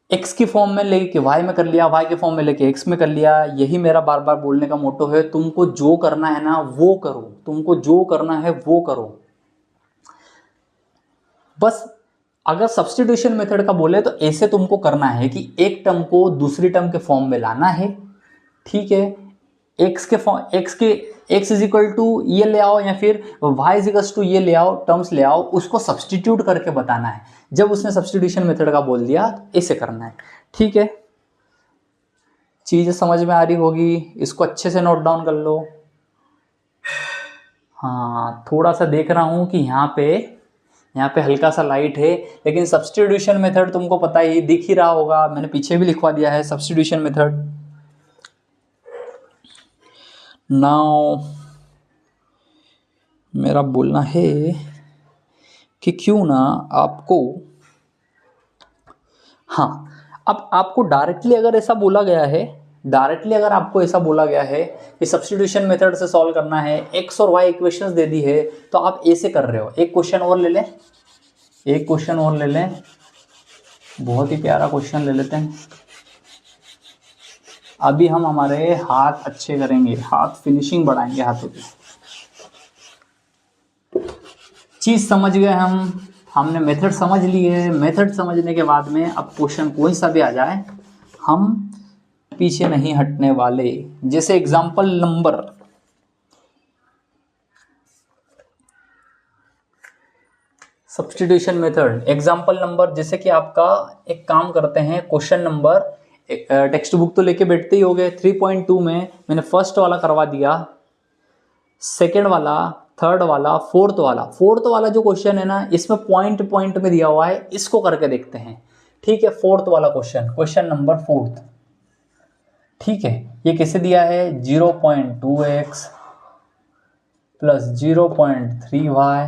x की फॉर्म में लेके y में कर लिया, y के फॉर्म में लेके x में कर लिया। यही मेरा बार बार बोलने का मोटो है, तुमको जो करना है ना वो करो, तुमको जो करना है वो करो। बस अगर सब्स्टिट्यूशन मेथड का बोले तो ऐसे तुमको करना है कि एक टर्म को दूसरी टर्म के फॉर्म में लाना है। ठीक है, x इज इक्वल टू ये ले आओ या फिर y इज इक्वल टू ये ले आओ, टर्म्स ले आओ, उसको सब्स्टिट्यूट करके बताना है। जब उसने सब्स्टिट्यूशन मेथड का बोल दिया तो ऐसे करना है। ठीक है, चीज़ें समझ में आ रही होगी, इसको अच्छे से नोट डाउन कर लो। हाँ, थोड़ा सा देख रहा हूँ कि यहाँ पे हल्का सा लाइट है, लेकिन सब्स्टिट्यूशन मेथड तुमको पता ही दिख ही रहा होगा, मैंने पीछे भी लिखवा दिया है सब्स्टिट्यूशन मेथड। नाउ मेरा बोलना है कि क्यों ना आपको, हाँ, अब आपको डायरेक्टली अगर आपको ऐसा बोला गया है कि सब्स्टिट्यूशन मेथड से सॉल्व करना है, x और y इक्वेशंस दे दी है, तो आप ऐसे कर रहे हो। एक क्वेश्चन और ले लें, बहुत ही प्यारा क्वेश्चन ले लेते हैं। अभी हम हमारे हाथ अच्छे करेंगे, हाथ फिनिशिंग बढ़ाएंगे हाथों की। चीज समझ गए हमने मेथड समझ ली है। मेथड समझने के बाद में अब क्वेश्चन कोई सा भी आ जाए, हम पीछे नहीं हटने वाले। जैसे example number, substitution method, example number, जैसे कि आपका एक काम करते हैं, क्वेश्चन नंबर, टेक्स्ट बुक तो लेके बैठते ही हो गए। 3.2 में मैंने फर्स्ट वाला करवा दिया, सेकेंड वाला, थर्ड वाला, फोर्थ वाला जो क्वेश्चन है ना, इसमें पॉइंट पॉइंट में दिया हुआ है, इसको करके देखते हैं। ठीक है, फोर्थ वाला क्वेश्चन नंबर फोर्थ, ठीक है, ये कैसे दिया है, 0.2x plus 0.3y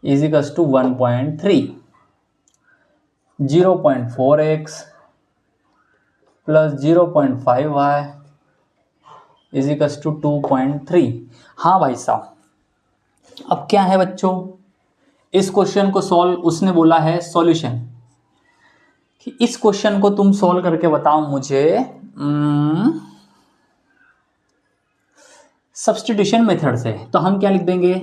is equals to 1.3, 0.4x plus 0.5y is equals to 2.3। हाँ भाई साहब, अब क्या है बच्चों, इस क्वेश्चन को सॉल्व, उसने बोला है सॉल्यूशन, कि इस क्वेश्चन को तुम सॉल्व करके बताओ मुझे सब्स्टिट्यूशन मेथड से। तो हम क्या लिख देंगे,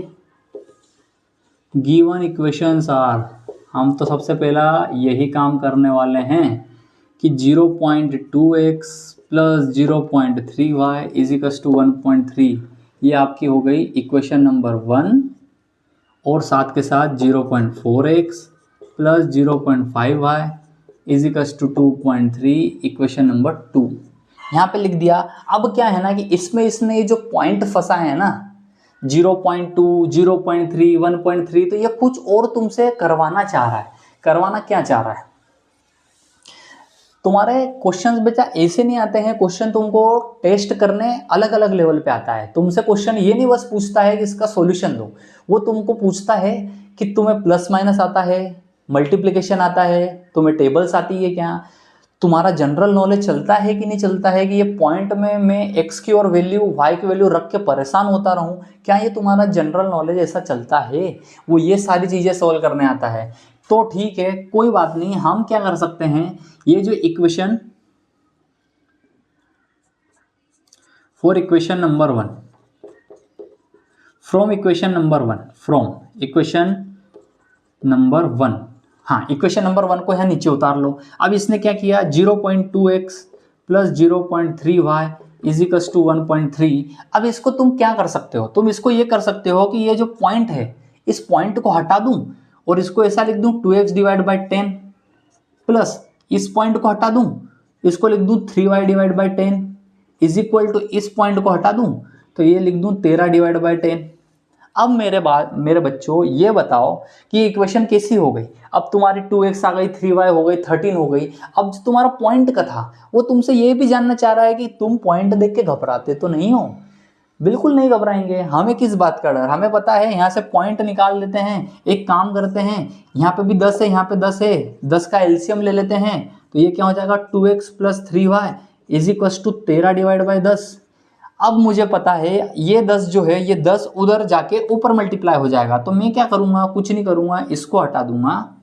गिवन इक्वेशंस आर, हम तो सबसे पहला यही काम करने वाले हैं कि 0.2x plus 0.3y is equals to 1.3, ये आपकी हो गई इक्वेशन नंबर 1, और साथ के साथ 0.4x plus 0.5y is equals to 2.3 equation number 2, यहाँ पे लिख दिया। अब क्या है ना कि इसमें इसने जो पॉइंट फंसा है ना, 0.2, 0.3, 1.3, तो ये कुछ और तुमसे करवाना चाह रहा है। करवाना क्या चाह रहा है, तुम्हारे क्वेश्चंस बेटा ऐसे नहीं आते हैं, क्वेश्चन तुमको टेस्ट करने अलग अलग लेवल पे आता है। तुमसे क्वेश्चन ये नहीं बस पूछता है कि इसका सॉल्यूशन दो, वो तुमको पूछता है कि तुम्हें प्लस माइनस आता है, मल्टीप्लिकेशन आता है, तुम्हें टेबल्स आती है क्या, तुम्हारा जनरल नॉलेज चलता है कि नहीं चलता है, कि ये पॉइंट में मैं x की और वैल्यू y की वैल्यू रख के परेशान होता रहूं, क्या ये तुम्हारा जनरल नॉलेज ऐसा चलता है, वो ये सारी चीज़ें सॉल्व करने आता है। तो ठीक है, कोई बात नहीं, हम क्या कर सकते हैं, ये जो equation for equation number 1, from equation number 1, हाँ, इक्वेशन नंबर 1 को यहाँ नीचे उतार लो। अब इसने क्या किया, 0.2x plus 0.3y is equals to 1.3। अब इसको तुम क्या कर सकते हो, तुम इसको ये कर सकते हो कि ये जो पॉइंट है, इस पॉइंट को हटा दूं और इसको ऐसा लिख दूं 2x डिवाइड बाई 10, प्लस इस पॉइंट को हटा दूं, इसको लिख दूं 3y divide by 10 is equal to, इस पॉइंट को हटा दूं तो ये लिख दूं 13 डिवाइड बाई 10। अब मेरे बच्चों ये बताओ कि इक्वेशन कैसी हो गई। अब तुम्हारी 2x आ गई, 3y हो गई, 13 हो गई। अब जो तुम्हारा पॉइंट का था वो तुमसे ये भी जानना चाह रहा है कि तुम पॉइंट देख के घबराते तो नहीं हो। बिल्कुल नहीं घबराएंगे, हमें किस बात का डर, हमें पता है यहाँ से पॉइंट निकाल लेते हैं। एक काम करते हैं, यहाँ पे भी 10 है, यहाँ पे 10 है, 10 का एलसीएम ले लेते हैं, तो ये क्या हो जाएगा 2x plus 3y is equal to 13 divide by 10। अब मुझे पता है ये 10 जो है, ये 10 उधर जाके ऊपर मल्टीप्लाई हो जाएगा, तो मैं क्या करूँगा, कुछ नहीं करूँगा, इसको हटा दूंगा,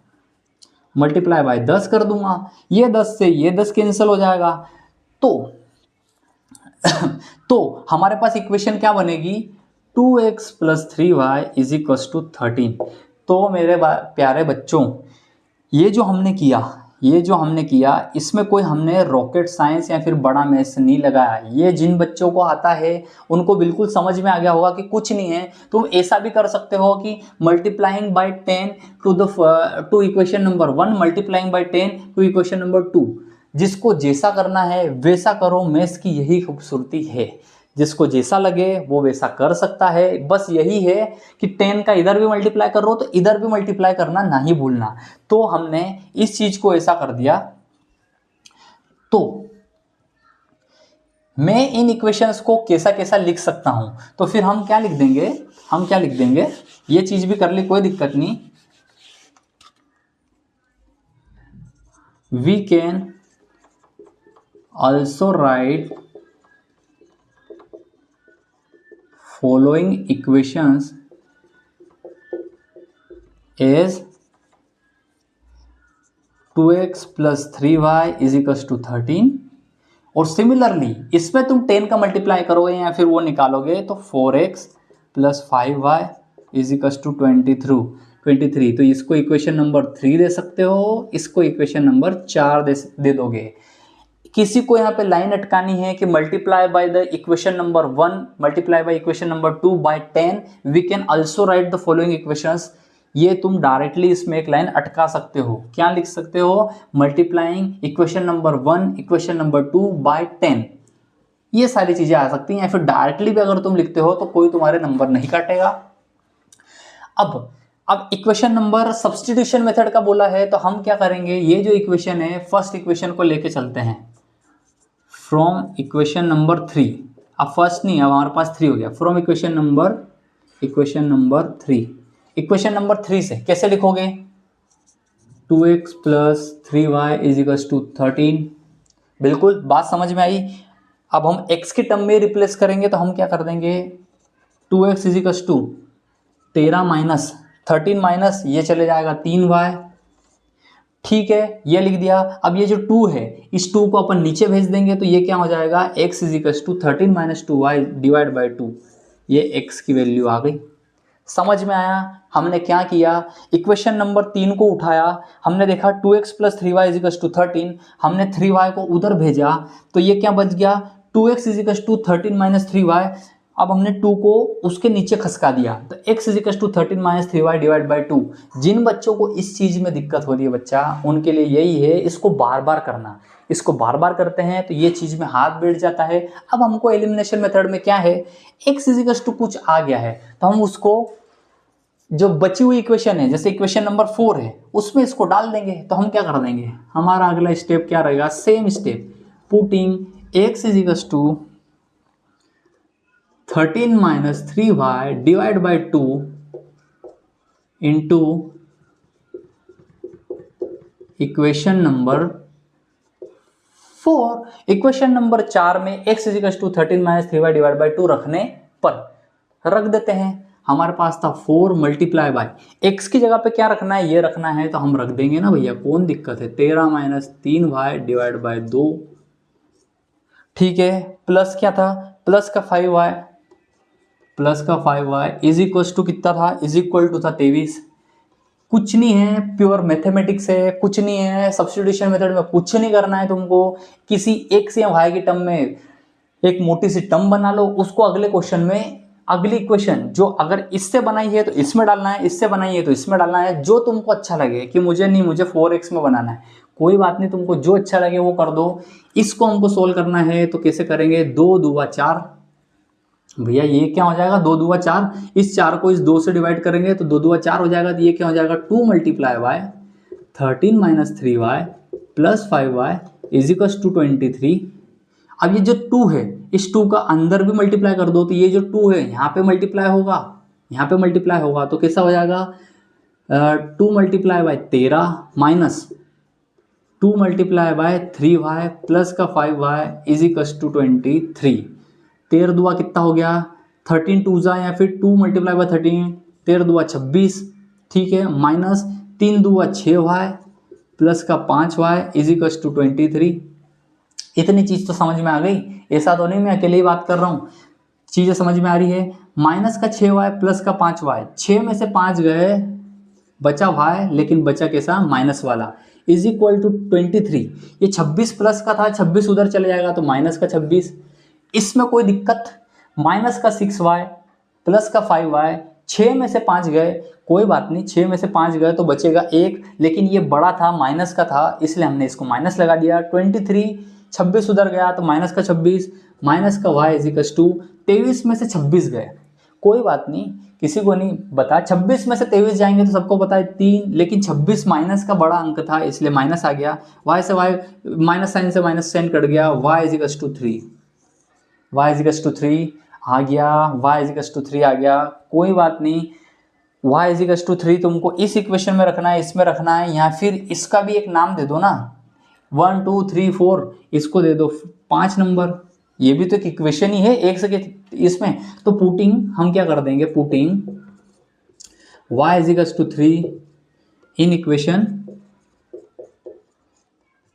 मल्टीप्लाई बाय 10 कर दूंगा, ये 10 से ये 10 कैंसिल हो जाएगा। तो हमारे पास इक्वेशन क्या बनेगी, 2x plus 3y is equal to 13। तो मेरे प्यारे बच्चों, ये जो हमने किया इसमें कोई हमने रॉकेट साइंस या फिर बड़ा मैथ्स नहीं लगाया। ये जिन बच्चों को आता है उनको बिल्कुल समझ में आ गया होगा कि कुछ नहीं है। तुम ऐसा भी कर सकते हो कि multiplying by 10 to equation number 1 multiplying by 10 to equation number 2। जिसको जैसा करना है वैसा करो, मैथ्स की यही खूबसूरती है। जिसको जैसा लगे वो वैसा कर सकता है। बस यही है कि 10 का इधर भी मल्टीप्लाई कर रहे हो तो इधर भी मल्टीप्लाई करना नहीं भूलना। तो हमने इस चीज को ऐसा कर दिया। तो मैं इन इक्वेशंस को कैसा कैसा लिख सकता हूं, तो फिर हम क्या लिख देंगे, ये चीज भी कर ली, कोई दिक्कत नहीं। We can also write following equations as 2x plus 3y is equals to 13। और सिमिलरली इसमें तुम 10 का मल्टीप्लाई करोगे या फिर वो निकालोगे तो 4x plus 5y is equals to 23। तो इसको इक्वेशन नंबर 3 दे सकते हो, इसको इक्वेशन नंबर 4 दे दोगे। किसी को यहाँ पे लाइन अटकानी है कि multiply by the equation number 1 multiply by equation number 2 by 10 we can also write the following equations, ये तुम डायरेक्टली इसमें एक लाइन अटका सकते हो। क्या लिख सकते हो? Multiplying equation number 1 equation number 2 by 10, ये सारी चीजें आ सकती हैं। या फिर डायरेक्टली भी अगर तुम लिखते हो तो कोई तुम्हारे नंबर नहीं काटेगा। अब इक्वेशन नंबर सब्स्टिट्यूशन मेथड का बोला है तो हम क्या करेंगे, ये जो इक्वेशन है फर्स्ट इक्वेशन को लेके चलते हैं फ्रॉम इक्वेशन नंबर 3। अब फर्स्ट नहीं, अब हमारे पास 3 हो गया। From equation number 3, equation number 3 से कैसे लिखोगे? 2x plus 3y is equals to 13। बिल्कुल बात समझ में आई। अब हम x के टर्म में रिप्लेस करेंगे तो हम क्या कर देंगे, 2x is equals to 13 minus 13 minus ये चले जाएगा 3y। ठीक है, ये लिख दिया। अब ये जो 2 है इस 2 को अपन नीचे भेज देंगे तो ये क्या हो जाएगा, x is equals to 13 minus 2y divide by 2, ये x की वैल्यू आ गई। समझ में आया? हमने क्या किया, इक्वेशन नंबर 3 को उठाया, हमने देखा 2x plus 3y is equals to 13, हमने 3y को उधर भेजा तो ये क्या बच गया, 2x is equals to 13 minus 3y। अब हमने 2 को उसके नीचे खसका दिया तो x is equals to 13 minus 3y divide by 2। जिन बच्चों को इस चीज में दिक्कत हो रही है बच्चा, उनके लिए यही है, इसको बार बार करना। इसको बार बार करते हैं तो ये चीज में हाथ बैठ जाता है। अब हमको एलिमिनेशन मेथड में क्या है, x इज इक्वल्स टू कुछ आ गया है तो हम उसको जो बची हुई इक्वेशन है, जैसे इक्वेशन नंबर 4 है, उसमें इसको डाल देंगे। तो हम क्या कर देंगे, हमारा अगला स्टेप क्या रहेगा, same step, putting x is equals to 13 minus 3y divide by 2 into equation number 4। Equation number 4 में x is equals to 13 minus 3y divide by 2 रखने पर रख देते हैं। हमारे पास था 4 मल्टीप्लाई बाय x की जगह पे क्या रखना है, ये रखना है तो हम रख देंगे ना भैया, कौन दिक्कत है, 13 माइनस 3y डिवाइड बाय 2। ठीक है, प्लस क्या था, प्लस का 5y इज इक्वल टू कितना था, इज इक्वल टू था 23। कुछ नहीं है, प्योर मैथमेटिक्स है, कुछ नहीं है, सब्स्टिट्यूशन मेथड में कुछ नहीं करना है तुमको। किसी x या y की टर्म में एक मोटी सी टर्म बना लो, उसको अगले क्वेश्चन में, अगली इक्वेशन जो अगर इससे बनाई है तो इसमें डालना है, इससे बनाई है तो इसमें डालना है, जो तुमको अच्छा लगे। कि मुझे 4x में बनाना है, कोई बात नहीं, तुमको जो अच्छा लगे वो कर दो। इसको हमको सोल्व करना है तो कैसे करेंगे, 2 दूआ 4। भैया ये क्या हो जाएगा, 2 दूआ 4, इस 4 को इस 2 से डिवाइड करेंगे तो 2 दूआ 4 हो जाएगा। तो ये क्या हो जाएगा, 2 multiply by 13 minus 3y plus 5y is equal to 23। अब ये जो 2 है इस 2 का अंदर भी मल्टीप्लाई कर दो तो ये जो 2 है यहाँ पे मल्टीप्लाई होगा, यहाँ पे मल्टीप्लाई होगा तो कैसा हो जाएगा, 2 multiply by 13 minus 2 multiply bye 3y plus का 5y इज इक्वल टू 23। 13 दुआ कितना हो गया, 13 2 जा, या फिर 2 मल्टीप्लाई बाय 13, 13 दुआ 26। ठीक है, माइनस 3 दुआ 6y प्लस का 5y इज इक्वल टू 23। इतनी चीज तो समझ में आ गई, ऐसा तो नहीं मैं अकेले ही बात कर रहा हूँ, चीजें समझ में आ रही है। माइनस का 6y प्लस का 5y, 6 में से 5 गए, बचा y, लेकिन बचा कैसा, माइनस वाला, इज इक्वल टू 23। ये 26 प्लस का था, 26 उधर चले जाएगा तो माइनस का 26। इसमें कोई दिक्कत, माइनस का 6y प्लस का 5y, 6 में से 5 गए, कोई बात नहीं, 6 में से 5 गए तो बचेगा 1, लेकिन ये बड़ा था, माइनस का था, इसलिए हमने इसको माइनस लगा दिया। 23, 26 उधर गया तो माइनस का 26, माइनस का y इज इक्वल टू 23 में से 26 गए, कोई बात नहीं, किसी को नहीं बता, 26 में से 23 जाएंगे तो सबको पता है 3, लेकिन 26 माइनस का बड़ा अंक था इसलिए माइनस आ गया, y से y माइनस साइन से माइनस साइन कट गया, y is equal to 3, y is equal to 3 आ गया, y इज इक्वल टू 3 आ गया, कोई बात नहीं। y इज इक्वल टू 3 तुमको इस इक्वेशन में रखना है, इसमें रखना है, या फिर इसका भी एक नाम दे दो ना, 1 2 3 4 इसको दे दो 5 नंबर, ये भी तो एक इक्वेशन ही है एक से इसमें। तो पुटिंग हम क्या कर देंगे, putting y is equal to 3 in equation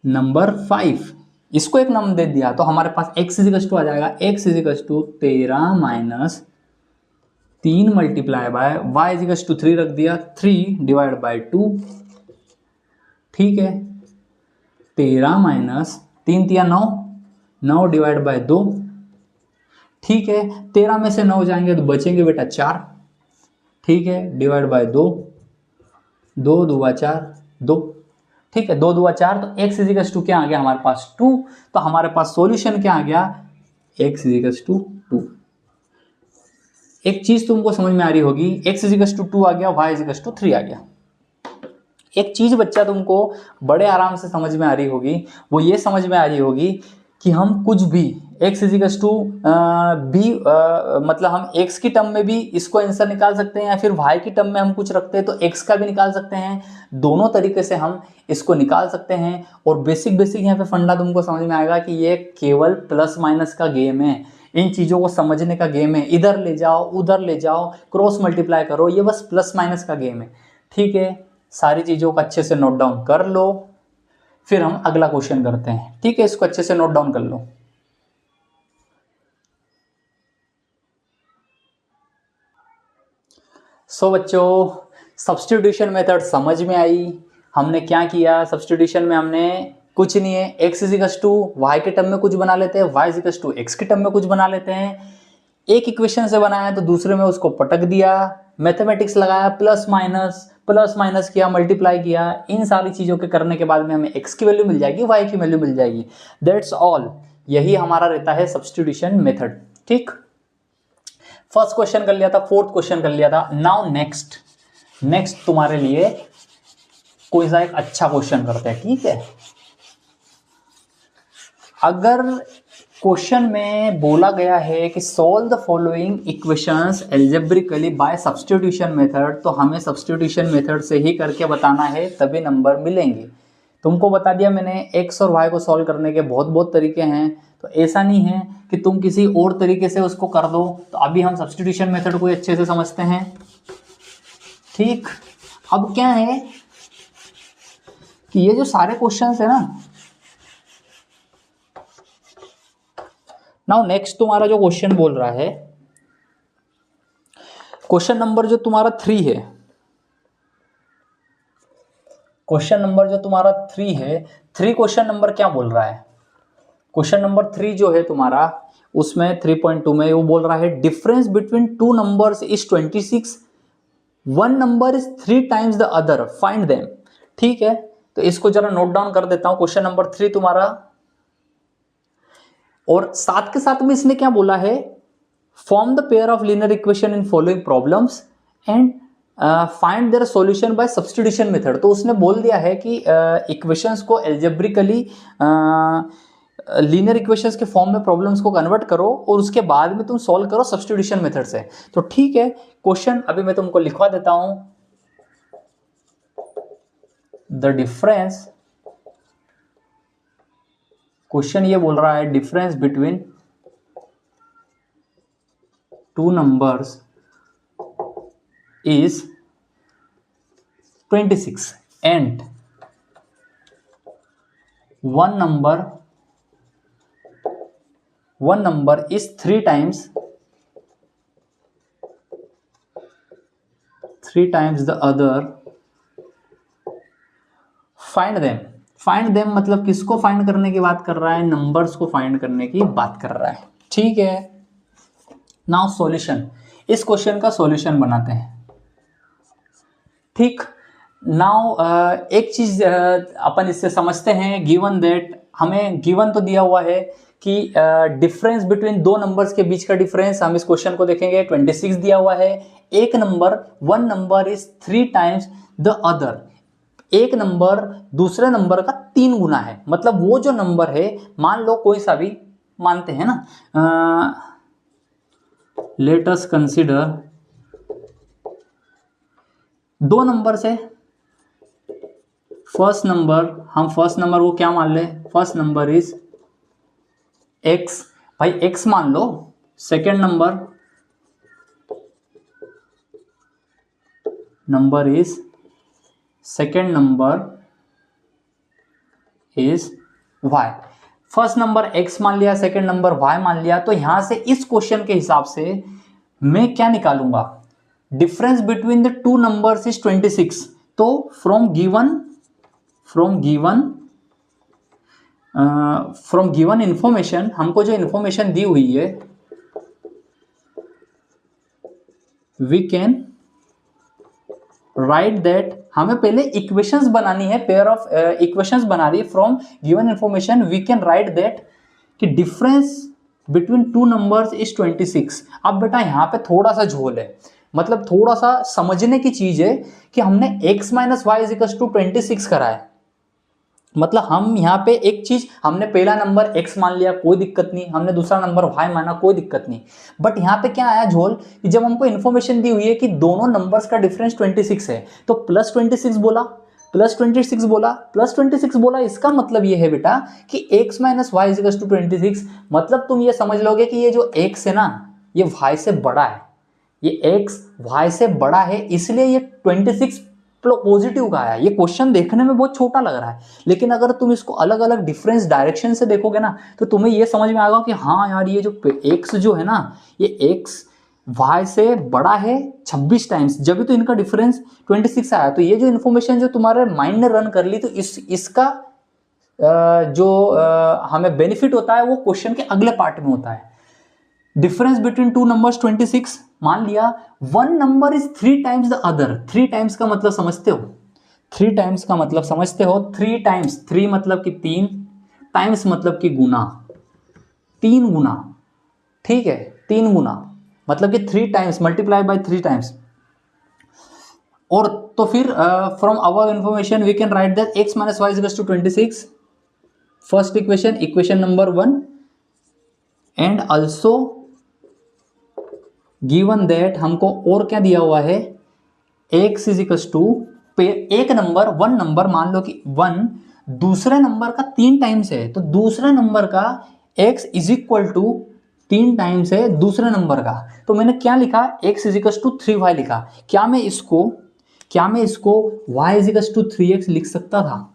number 5, इसको एक नाम दे दिया तो हमारे पास x इज इक्वल टू आ जाएगा, x is equal to 13 minus 3 multiply by y is equal to 3 रख दिया, 3 डिवाइड बाय 2। ठीक है, 13 माइनस 3 तिया 9, 9 डिवाइड बाय 2, ठीक है। 13 में से 9 जाएंगे तो बचेंगे बेटा 4, ठीक है, डिवाइड बाय 2, 2 दूआ 4, 2, ठीक है, 2 दूआ 4, तो x इजिकल्स टू क्या आ गया हमारे पास 2, तो हमारे पास सॉल्यूशन क्या आ गया x इजिकल्स टू 2। एक चीज तुमको समझ में आ रही होगी, x इजिकल्स टू 2 आ गया, y इजिकल्स टू 3 आ गया। एक चीज बच्चा तुमको बड़े आराम से समझ में आ रही होगी, वो ये समझ में आ रही होगी कि हम कुछ भी x इजिकल्स टू बी, मतलब हम x की टर्म में भी इसको आंसर निकाल सकते हैं, या फिर y की टर्म में हम कुछ रखते हैं तो x का भी निकाल सकते हैं। दोनों तरीके से हम इसको निकाल सकते हैं। और बेसिक यहाँ पे फंडा तुमको समझ में आएगा कि ये केवल प्लस माइनस का गेम है, इन चीजों को समझने का गेम है। इधर ले जाओ, उधर ले जाओ, क्रॉस मल्टीप्लाई करो, ये बस प्लस माइनस का गेम है, ठीक है। सारी चीजों को अच्छे से नोट डाउन कर लो, फिर हम अगला क्वेश्चन करते हैं, ठीक है। इसको अच्छे से नोट डाउन कर लो। सो बच्चों, सब्स्टिट्यूशन मेथड समझ में आई। हमने क्या किया, सब्स्टिट्यूशन में हमने कुछ नहीं है, x इजिकल्स टू वाई के टर्म में कुछ बना लेते हैं, y इजिकल्स टू x के टर्म में कुछ बना लेते हैं। एक इक्वेशन से बनाया तो दूसरे में उसको पटक दिया, मैथमेटिक्स लगाया, प्लस माइनस किया, मल्टीप्लाई किया। इन सारी चीजों के करने के बाद में हमें x की वैल्यू मिल जाएगी, y की वैल्यू मिल जाएगी। दैट्स ऑल, यही हमारा रहता है सब्स्टिट्यूशन मेथड, ठीक। फर्स्ट क्वेश्चन कर लिया था, फोर्थ क्वेश्चन कर लिया था। नाउ नेक्स्ट तुम्हारे लिए कोई सा एक अच्छा क्वेश्चन करते हैं, ठीक है। अगर क्वेश्चन में बोला गया है कि solve the following equations algebraically by substitution method, तो हमें सब्स्टिट्यूशन मेथड से ही करके बताना है, तभी नंबर मिलेंगे। तुमको बता दिया मैंने, x और y को सॉल्व करने के बहुत तरीके हैं, तो ऐसा नहीं है कि तुम किसी और तरीके से उसको कर दो। तो अभी हम सब्स्टिट्यूशन मेथड को अच्छे से समझते हैं, ठीक। अब क्या है कि ये जो सारे क्वेश्चंस है ना, नाउ नेक्स्ट तुम्हारा जो क्वेश्चन बोल रहा है, क्वेश्चन नंबर जो तुम्हारा 3 है, क्वेश्चन नंबर जो तुम्हारा 3 है, 3 क्वेश्चन नंबर क्या बोल रहा है, क्वेश्चन नंबर 3 जो है तुम्हारा, उसमें 3.2 में वो बोल रहा है difference between two numbers is 26, one number is 3 times the other, find them, ठीक है। तो इसको जरा नोट डाउन कर देता हूं, क्वेश्चन नंबर 3 तुम्हारा। और साथ के साथ में इसने क्या बोला है, form the pair of linear equation in following problems and find their solution bye substitution method. तो उसने बोल दिया है कि इक्वेशंस को एल्जेब्रिकली लीनियर इक्वेशंस के फॉर्म में प्रॉब्लम्स को कन्वर्ट करो और उसके बाद में तुम सॉल्व करो सब्स्टिट्यूशन मेथड से। तो ठीक है, क्वेश्चन अभी मैं तुमको लिखवा देता हूं। द डिफरेंस, क्वेश्चन ये बोल रहा है difference between two numbers is 26 and one number is 3 times the other, find them मतलब किसको फाइंड करने की बात कर रहा है, नंबर्स को फाइंड करने की बात कर रहा है, ठीक है। नाउ सॉल्यूशन, इस क्वेश्चन का सॉल्यूशन बनाते हैं, ठीक। नाउ एक चीज अपन इससे समझते हैं, गिवन दैट, हमें गिवन तो दिया हुआ है कि डिफरेंस बिटवीन दो नंबर्स के बीच का डिफरेंस, हम इस क्वेश्चन को देखेंगे 26 दिया हुआ है। एक number, one number is 3 times the other, एक नंबर दूसरे नंबर का 3 गुना है। मतलब वो जो नंबर है, मान लो कोई सा भी, मानते हैं ना, लेट अस कंसीडर दो नंबर से, फर्स्ट नंबर, हम फर्स्ट नंबर को क्या मान ले, फर्स्ट नंबर इज x, भाई x मान लो। Second number is y। First number x मान लिया, सेकेंड नंबर y मान लिया। तो यहां से इस क्वेश्चन के हिसाब से मैं क्या निकालूंगा, difference between the two numbers is 26। तो from given from given information, हमको जो इन्फॉर्मेशन दी हुई है, वी कैन राइट दैट, हमें पहले इक्वेशंस बनानी है, पेयर ऑफ इक्वेशंस बना रही है। From given information we can write that कि difference between two numbers is 26। अब बेटा यहाँ पे थोड़ा सा झोल है, मतलब थोड़ा सा समझने की चीज है कि हमने x minus y is equal to 26 करा है, मतलब हम यहाँ पे एक चीज, हमने पहला नंबर x मान लिया, कोई दिक्कत नहीं, हमने दूसरा नंबर y माना, कोई दिक्कत नहीं। बट यहाँ पे क्या आया झोल कि जब हमको इन्फॉर्मेशन दी हुई है कि दोनों नंबर्स का डिफरेंस 26 है, तो प्लस 26 बोला, प्लस 26 बोला, प्लस 26 बोला, इसका मतलब ये है बेटा कि x minus y is equal to 26, मतलब तुम ये समझ लोगे कि ये जो x है ना, ये y से बड़ा है, ये x y से बड़ा है, इसलिए ये 26 पॉजिटिव का आया। ये क्वेश्चन देखने में बहुत छोटा लग रहा है, लेकिन अगर तुम इसको अलग अलग डिफरेंस डायरेक्शन से देखोगे ना, तो तुम्हें ये समझ में आएगा कि हाँ यार, ये जो x जो है ना, ये x y से बड़ा है 26 टाइम्स, जब भी तो इनका डिफरेंस 26 आया। तो ये जो इन्फॉर्मेशन जो तुम्हारे माइंड ने रन कर ली, तो इसका हमें बेनिफिट होता है वो क्वेश्चन के अगले पार्ट में होता है। डिफरेंस बिटवीन टू नंबर्स 26, मान लिया one number is 3 times the other. 3 times का मतलब समझते हो, 3 टाइम्स का मतलब समझते हो, 3 टाइम्स, 3 मतलब कि 3, टाइम्स मतलब कि गुना, 3 गुना, ठीक है, 3 गुना मतलब कि 3 टाइम्स, मल्टीप्लाई बाय 3 टाइम्स। और तो फिर from above information we can write that x minus y is equal to 26, first equation, equation number 1, and also given that, हमको और क्या दिया हुआ है, x इज इक्वल टू, एक नंबर, वन नंबर, मान लो कि 1 दूसरे नंबर का 3 टाइम्स है, तो दूसरे नंबर का x is equal to 3 times है दूसरे नंबर का। तो मैंने क्या लिखा, x is equal to 3y लिखा। क्या मैं इसको y is equal to 3x लिख सकता था?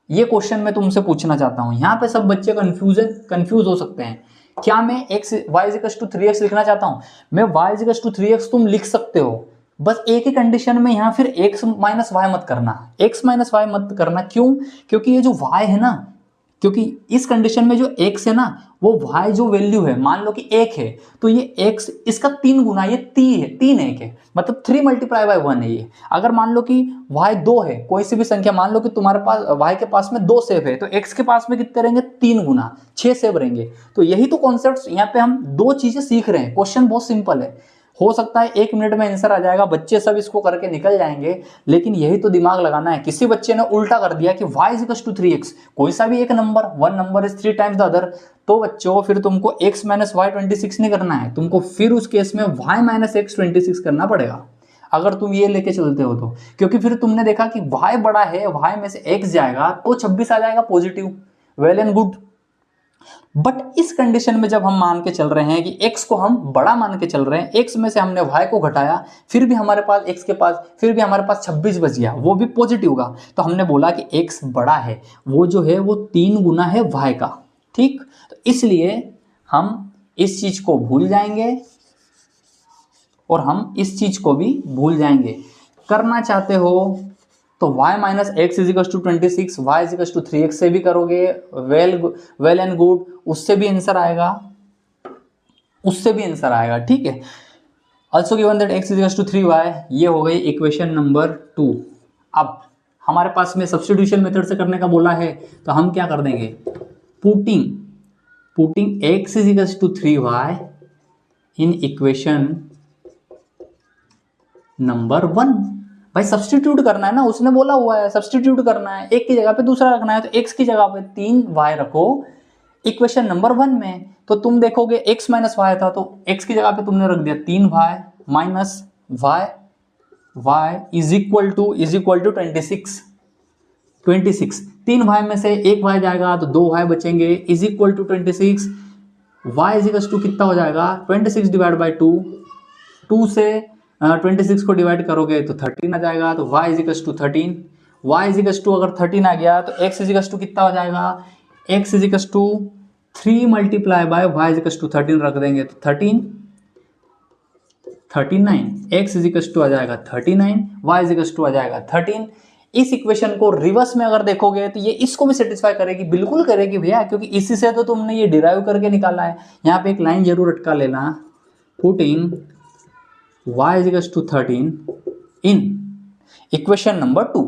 ये क्वेश्चन मैं तुमसे पूछना चाहता हूं। यहाँ पे सब बच्चे कंफ्यूज हो सकते हैं। क्या मैं y is equal to 3x लिखना चाहता हूं? मैं y is equal to 3x तुम लिख सकते हो, बस एक ही कंडीशन में, यहाँ फिर x माइनस वाई मत करना, x माइनस वाई मत करना। क्यों? क्योंकि ये जो y है ना, क्योंकि इस कंडीशन में जो x है ना, वो y जो वैल्यू है, मान लो कि 1 है, तो ये x इसका 3 गुना, ये 3 है, 3 1 है, मतलब 3 मल्टीप्लाई बाय 1 है ये। अगर मान लो कि y 2 है, कोई सी भी संख्या, मान लो कि तुम्हारे पास y के पास में 2 सेब है, तो x के पास में कितने रहेंगे, 3 गुना, 6 सेब रहेंगे। तो यही तो कॉन्सेप्ट यहाँ पे हम दो चीजें सीख रहे हैं। क्वेश्चन बहुत सिंपल है, हो सकता है 1 मिनट में आंसर आ जाएगा, बच्चे सब इसको करके निकल जाएंगे, लेकिन यही तो दिमाग लगाना है। किसी बच्चे ने उल्टा कर दिया कि y is equal to 3x, कोई सा भी एक number, one number is 3 times the other, तो बच्चों फिर तुमको x माइनस वाई 26 नहीं करना है, तुमको फिर उस केस में y माइनस एक्स 26 करना पड़ेगा, अगर तुम ये लेके चलते हो तो। क्योंकि फिर तुमने देखा कि y बड़ा है, y में से x जाएगा तो 26 आ जाएगा positive, well and good. But इस कंडीशन में जब हम मान के चल रहे हैं कि x को हम बड़ा मान के चल रहे हैं, x में से हमने y को घटाया, फिर भी हमारे पास x के पास, फिर भी हमारे पास 26 बच गया, वो भी पॉजिटिव का, तो हमने बोला कि x बड़ा है, वो जो है वो 3 गुना है y का, ठीक। तो इसलिए हम इस चीज को भूल जाएंगे और हम इस चीज को भी भूल जाएंगे। करना चाहते हो तो y minus x is equal to 26, y is equal to 3x से भी करोगे, वेल एंड गुड, उससे भी आंसर आएगा, उससे भी आंसर आएगा, ठीक है। Also given that x is equal to 3y, ये हो गई इक्वेशन नंबर 2। अब हमारे पास में सब्स्टिट्यूशन मेथड से करने का बोला है, तो हम क्या कर देंगे, putting x is equal to 3y in equation number 1। भाई सब्स्टिट्यूट करना है ना, उसने बोला हुआ है सब्स्टिट्यूट करना है, एक की जगह पे दूसरा रखना है, तो x की जगह पे 3y रखो इक्वेशन नंबर 1 में। तो तुम देखोगे x माइनस वाई था, तो x की जगह पे तुमने रख दिया 3y minus y, y is equal to 26, 3y में से एक y जाएगा तो 2y बचेंगे, is equal to 26, y is equal to कितना हो जाएगा, 26 डिवाइड बाई 2, 2 से 26 को डिवाइड करोगे तो 13 आ जाएगा, तो y is equal to 13, y is equal to अगर 13 आ गया तो x इज इक्वल टू कितना हो जाएगा, x is equal to 3 multiply by y is equal to 13 रख देंगे तो 13, 39, x इज इक्वल टू आ जाएगा 39, y इज इक्वल टू आ जाएगा 13। इस इक्वेशन को रिवर्स में अगर देखोगे तो ये इसको भी सेटिस्फाई करेगी, बिल्कुल करेगी भैया, क्योंकि इसी से तो तुमने ये डिराइव करके निकाला है। यहाँ पे एक लाइन जरूर अटका लेना, putting y is to 13 in equation number 2,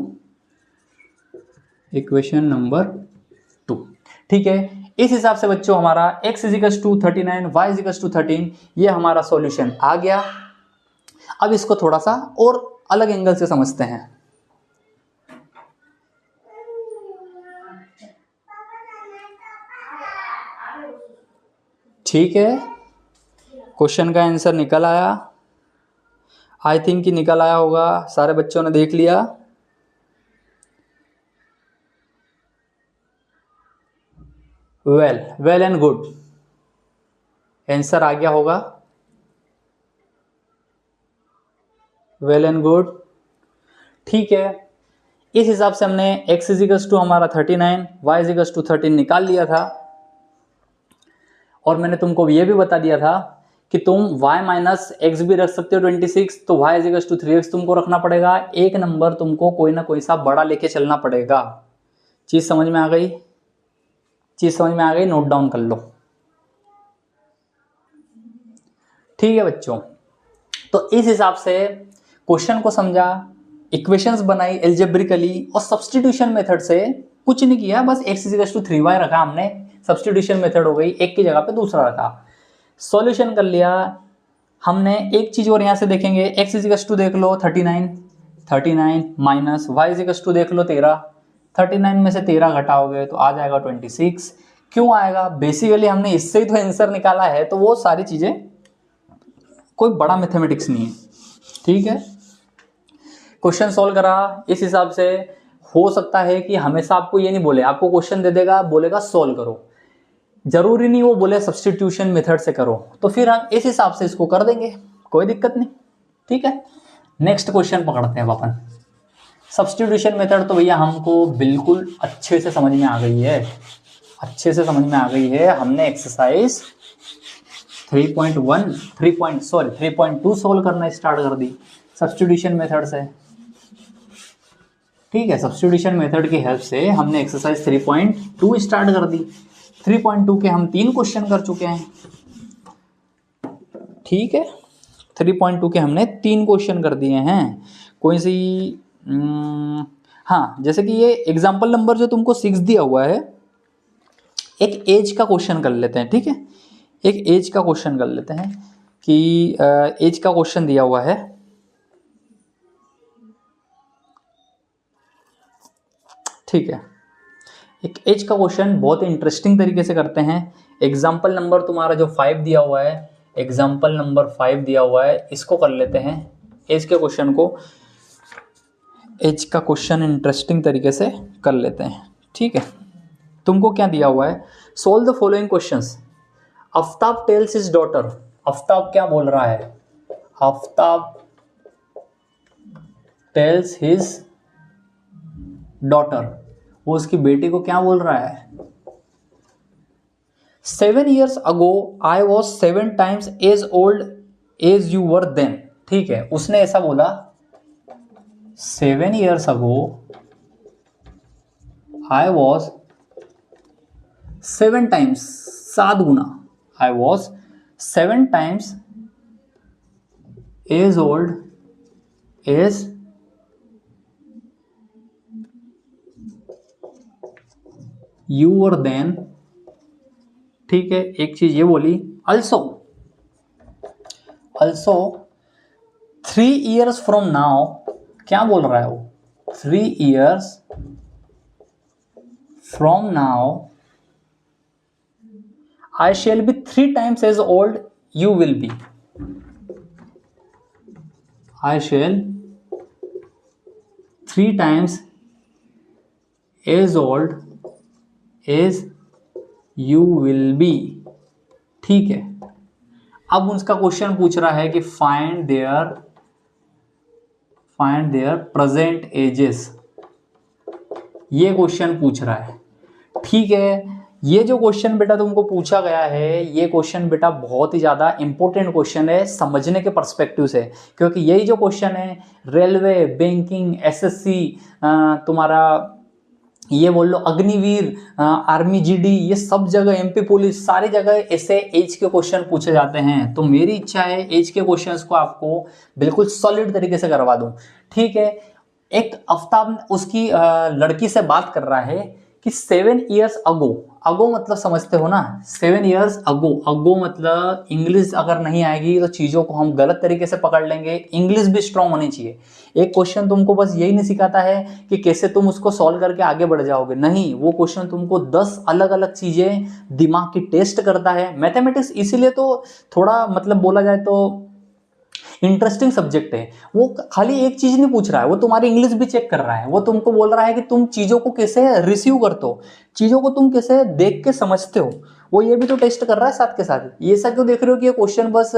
equation number 2। ठीक है, इस हिसाब से बच्चों हमारा x is to 39, y is to 13, ये हमारा सॉल्यूशन आ गया। अब इसको थोड़ा सा और अलग एंगल से समझते हैं। ठीक है, क्वेश्चन का आंसर निकल आया, आई थिंक कि निकल आया होगा, सारे बच्चों ने देख लिया। वेल एंड गुड, आंसर आ गया होगा। वेल एंड गुड, ठीक है। इस हिसाब से हमने x इजिकल्स टू हमारा 39, y इजिकल्स टू 13 निकाल लिया था। और मैंने तुमको ये भी बता दिया था कि तुम y माइनस एक्स भी रख सकते हो 26, तो y इजिकल्स टू 3x तुमको रखना पड़ेगा। एक नंबर तुमको कोई ना कोई सा बड़ा लेके चलना पड़ेगा। चीज समझ में आ गई? चीज समझ में आ गई? नोट डाउन कर लो। ठीक है बच्चों, तो इस हिसाब से क्वेश्चन को समझा, इक्वेशंस बनाई एल्जेब्रिकली, और सब्स्टिट्यूशन मेथड से कुछ नहीं किया, बस x इजिकल्स टू 3y रखा हमने, सब्स्टिट्यूशन मेथड हो गई, एक की जगह पे दूसरा रखा, सॉल्यूशन कर लिया हमने। एक चीज और यहां से देखेंगे, x इजिकल्स टू देख लो 39 माइनस y इजिकल्स टू देख लो 13, 39 में से 13 घटाओगे तो आ जाएगा 26। क्यों आएगा? बेसिकली हमने इससे ही तो आंसर निकाला है, तो वो सारी चीजें कोई बड़ा मैथमेटिक्स नहीं है। ठीक है, क्वेश्चन सॉल्व करा इस हिसाब से। हो सकता है कि हमेशा आपको ये नहीं बोले, आपको क्वेश्चन दे देगा, बोलेगा सॉल्व करो, जरूरी नहीं वो बोले सब्स्टिट्यूशन मेथड से करो, तो फिर हम इस हिसाब से इसको कर देंगे, कोई दिक्कत नहीं। ठीक है, नेक्स्ट क्वेश्चन पकड़ते हैं अपन। सब्स्टिट्यूशन मेथड तो भैया हमको बिल्कुल अच्छे से समझ में आ गई है, अच्छे से समझ में आ गई है। हमने एक्सरसाइज 3.2 सोल्व करना स्टार्ट कर दी सब्स्टिट्यूशन मेथड से। ठीक है, सब्स्टिट्यूशन मेथड की हेल्प से हमने एक्सरसाइज 3.2 स्टार्ट कर दी। 3.2 के हम 3 क्वेश्चन कर चुके हैं। ठीक है, 3.2 के हमने 3 क्वेश्चन कर दिए हैं। कोई सी हाँ, जैसे कि ये एग्जाम्पल नंबर जो तुमको 6 दिया हुआ है, एक एज का क्वेश्चन कर लेते हैं। ठीक है, एक एज का क्वेश्चन कर लेते हैं कि एज का क्वेश्चन दिया हुआ है। ठीक है, एक एज का क्वेश्चन बहुत इंटरेस्टिंग तरीके से करते हैं। एग्जाम्पल नंबर तुम्हारा जो 5 दिया हुआ है, एग्जाम्पल नंबर 5 दिया हुआ है, इसको कर लेते हैं एज के क्वेश्चन को। एज का क्वेश्चन इंटरेस्टिंग तरीके से कर लेते हैं। ठीक है, तुमको क्या दिया हुआ है? Solve the following questions. Aftab tales his daughter, Aftab क्या बोल रहा है? आफ्ताब टेल्स हिज डॉटर, वो उसकी बेटी को क्या बोल रहा है? 7 years ago I was 7 times as old as you were then। ठीक है, उसने ऐसा बोला 7 years ago I was 7 times, 7 Guna, I was 7 times as old as you were then। ठीक है, एक चीज ये बोली, also 3 years from now, क्या बोल रहा है वो? 3 years from now I shall be 3 times as old you will be। I shall 3 times as old as you will be। ठीक है, अब उसका क्वेश्चन पूछ रहा है कि फाइंड देयर प्रेजेंट एजेस, ये क्वेश्चन पूछ रहा है। ठीक है, ये जो क्वेश्चन बेटा तुमको पूछा गया है, ये क्वेश्चन बेटा बहुत ही ज़्यादा इंपॉर्टेंट क्वेश्चन है समझने के पर्सपेक्टिव से, क्योंकि यही जो क्वेश्चन है रेलवे, बैंकिंग, एसएससी, तुम्हारा ये बोल लो अग्निवीर, आर्मी जीडी, ये सब जगह एमपी पुलिस, सारी जगह ऐसे एज के क्वेश्चन पूछे जाते हैं। तो मेरी इच्छा है एज के क्वेश्चंस को आपको बिल्कुल सॉलिड तरीके से करवा दूं। ठीक है, एक आफ्ताब उसकी लड़की से बात कर रहा है कि 7 years अगो, अगो मतलब समझते हो ना, 7 years अगो, अगो मतलब इंग्लिश अगर नहीं आएगी तो चीज़ों को हम गलत तरीके से पकड़ लेंगे, इंग्लिश भी स्ट्रांग होनी चाहिए। एक क्वेश्चन तुमको बस यही नहीं सिखाता है कि कैसे तुम उसको सॉल्व करके आगे बढ़ जाओगे, नहीं, वो क्वेश्चन तुमको 10 अलग अलग चीज़ें दिमाग की टेस्ट करता है। मैथमेटिक्स इसीलिए तो थोड़ा मतलब बोला जाए तो इंटरेस्टिंग सब्जेक्ट है। वो खाली एक चीज नहीं पूछ रहा है, वो तुम्हारी इंग्लिश भी चेक कर रहा है, वो तुमको बोल रहा है कि तुम चीजों को कैसे रिसीव करते हो, चीजों को तुम कैसे देख के समझते हो, वो ये भी तो टेस्ट कर रहा है साथ के साथ। ये सब क्यों देख रहे हो कि ये क्वेश्चन बस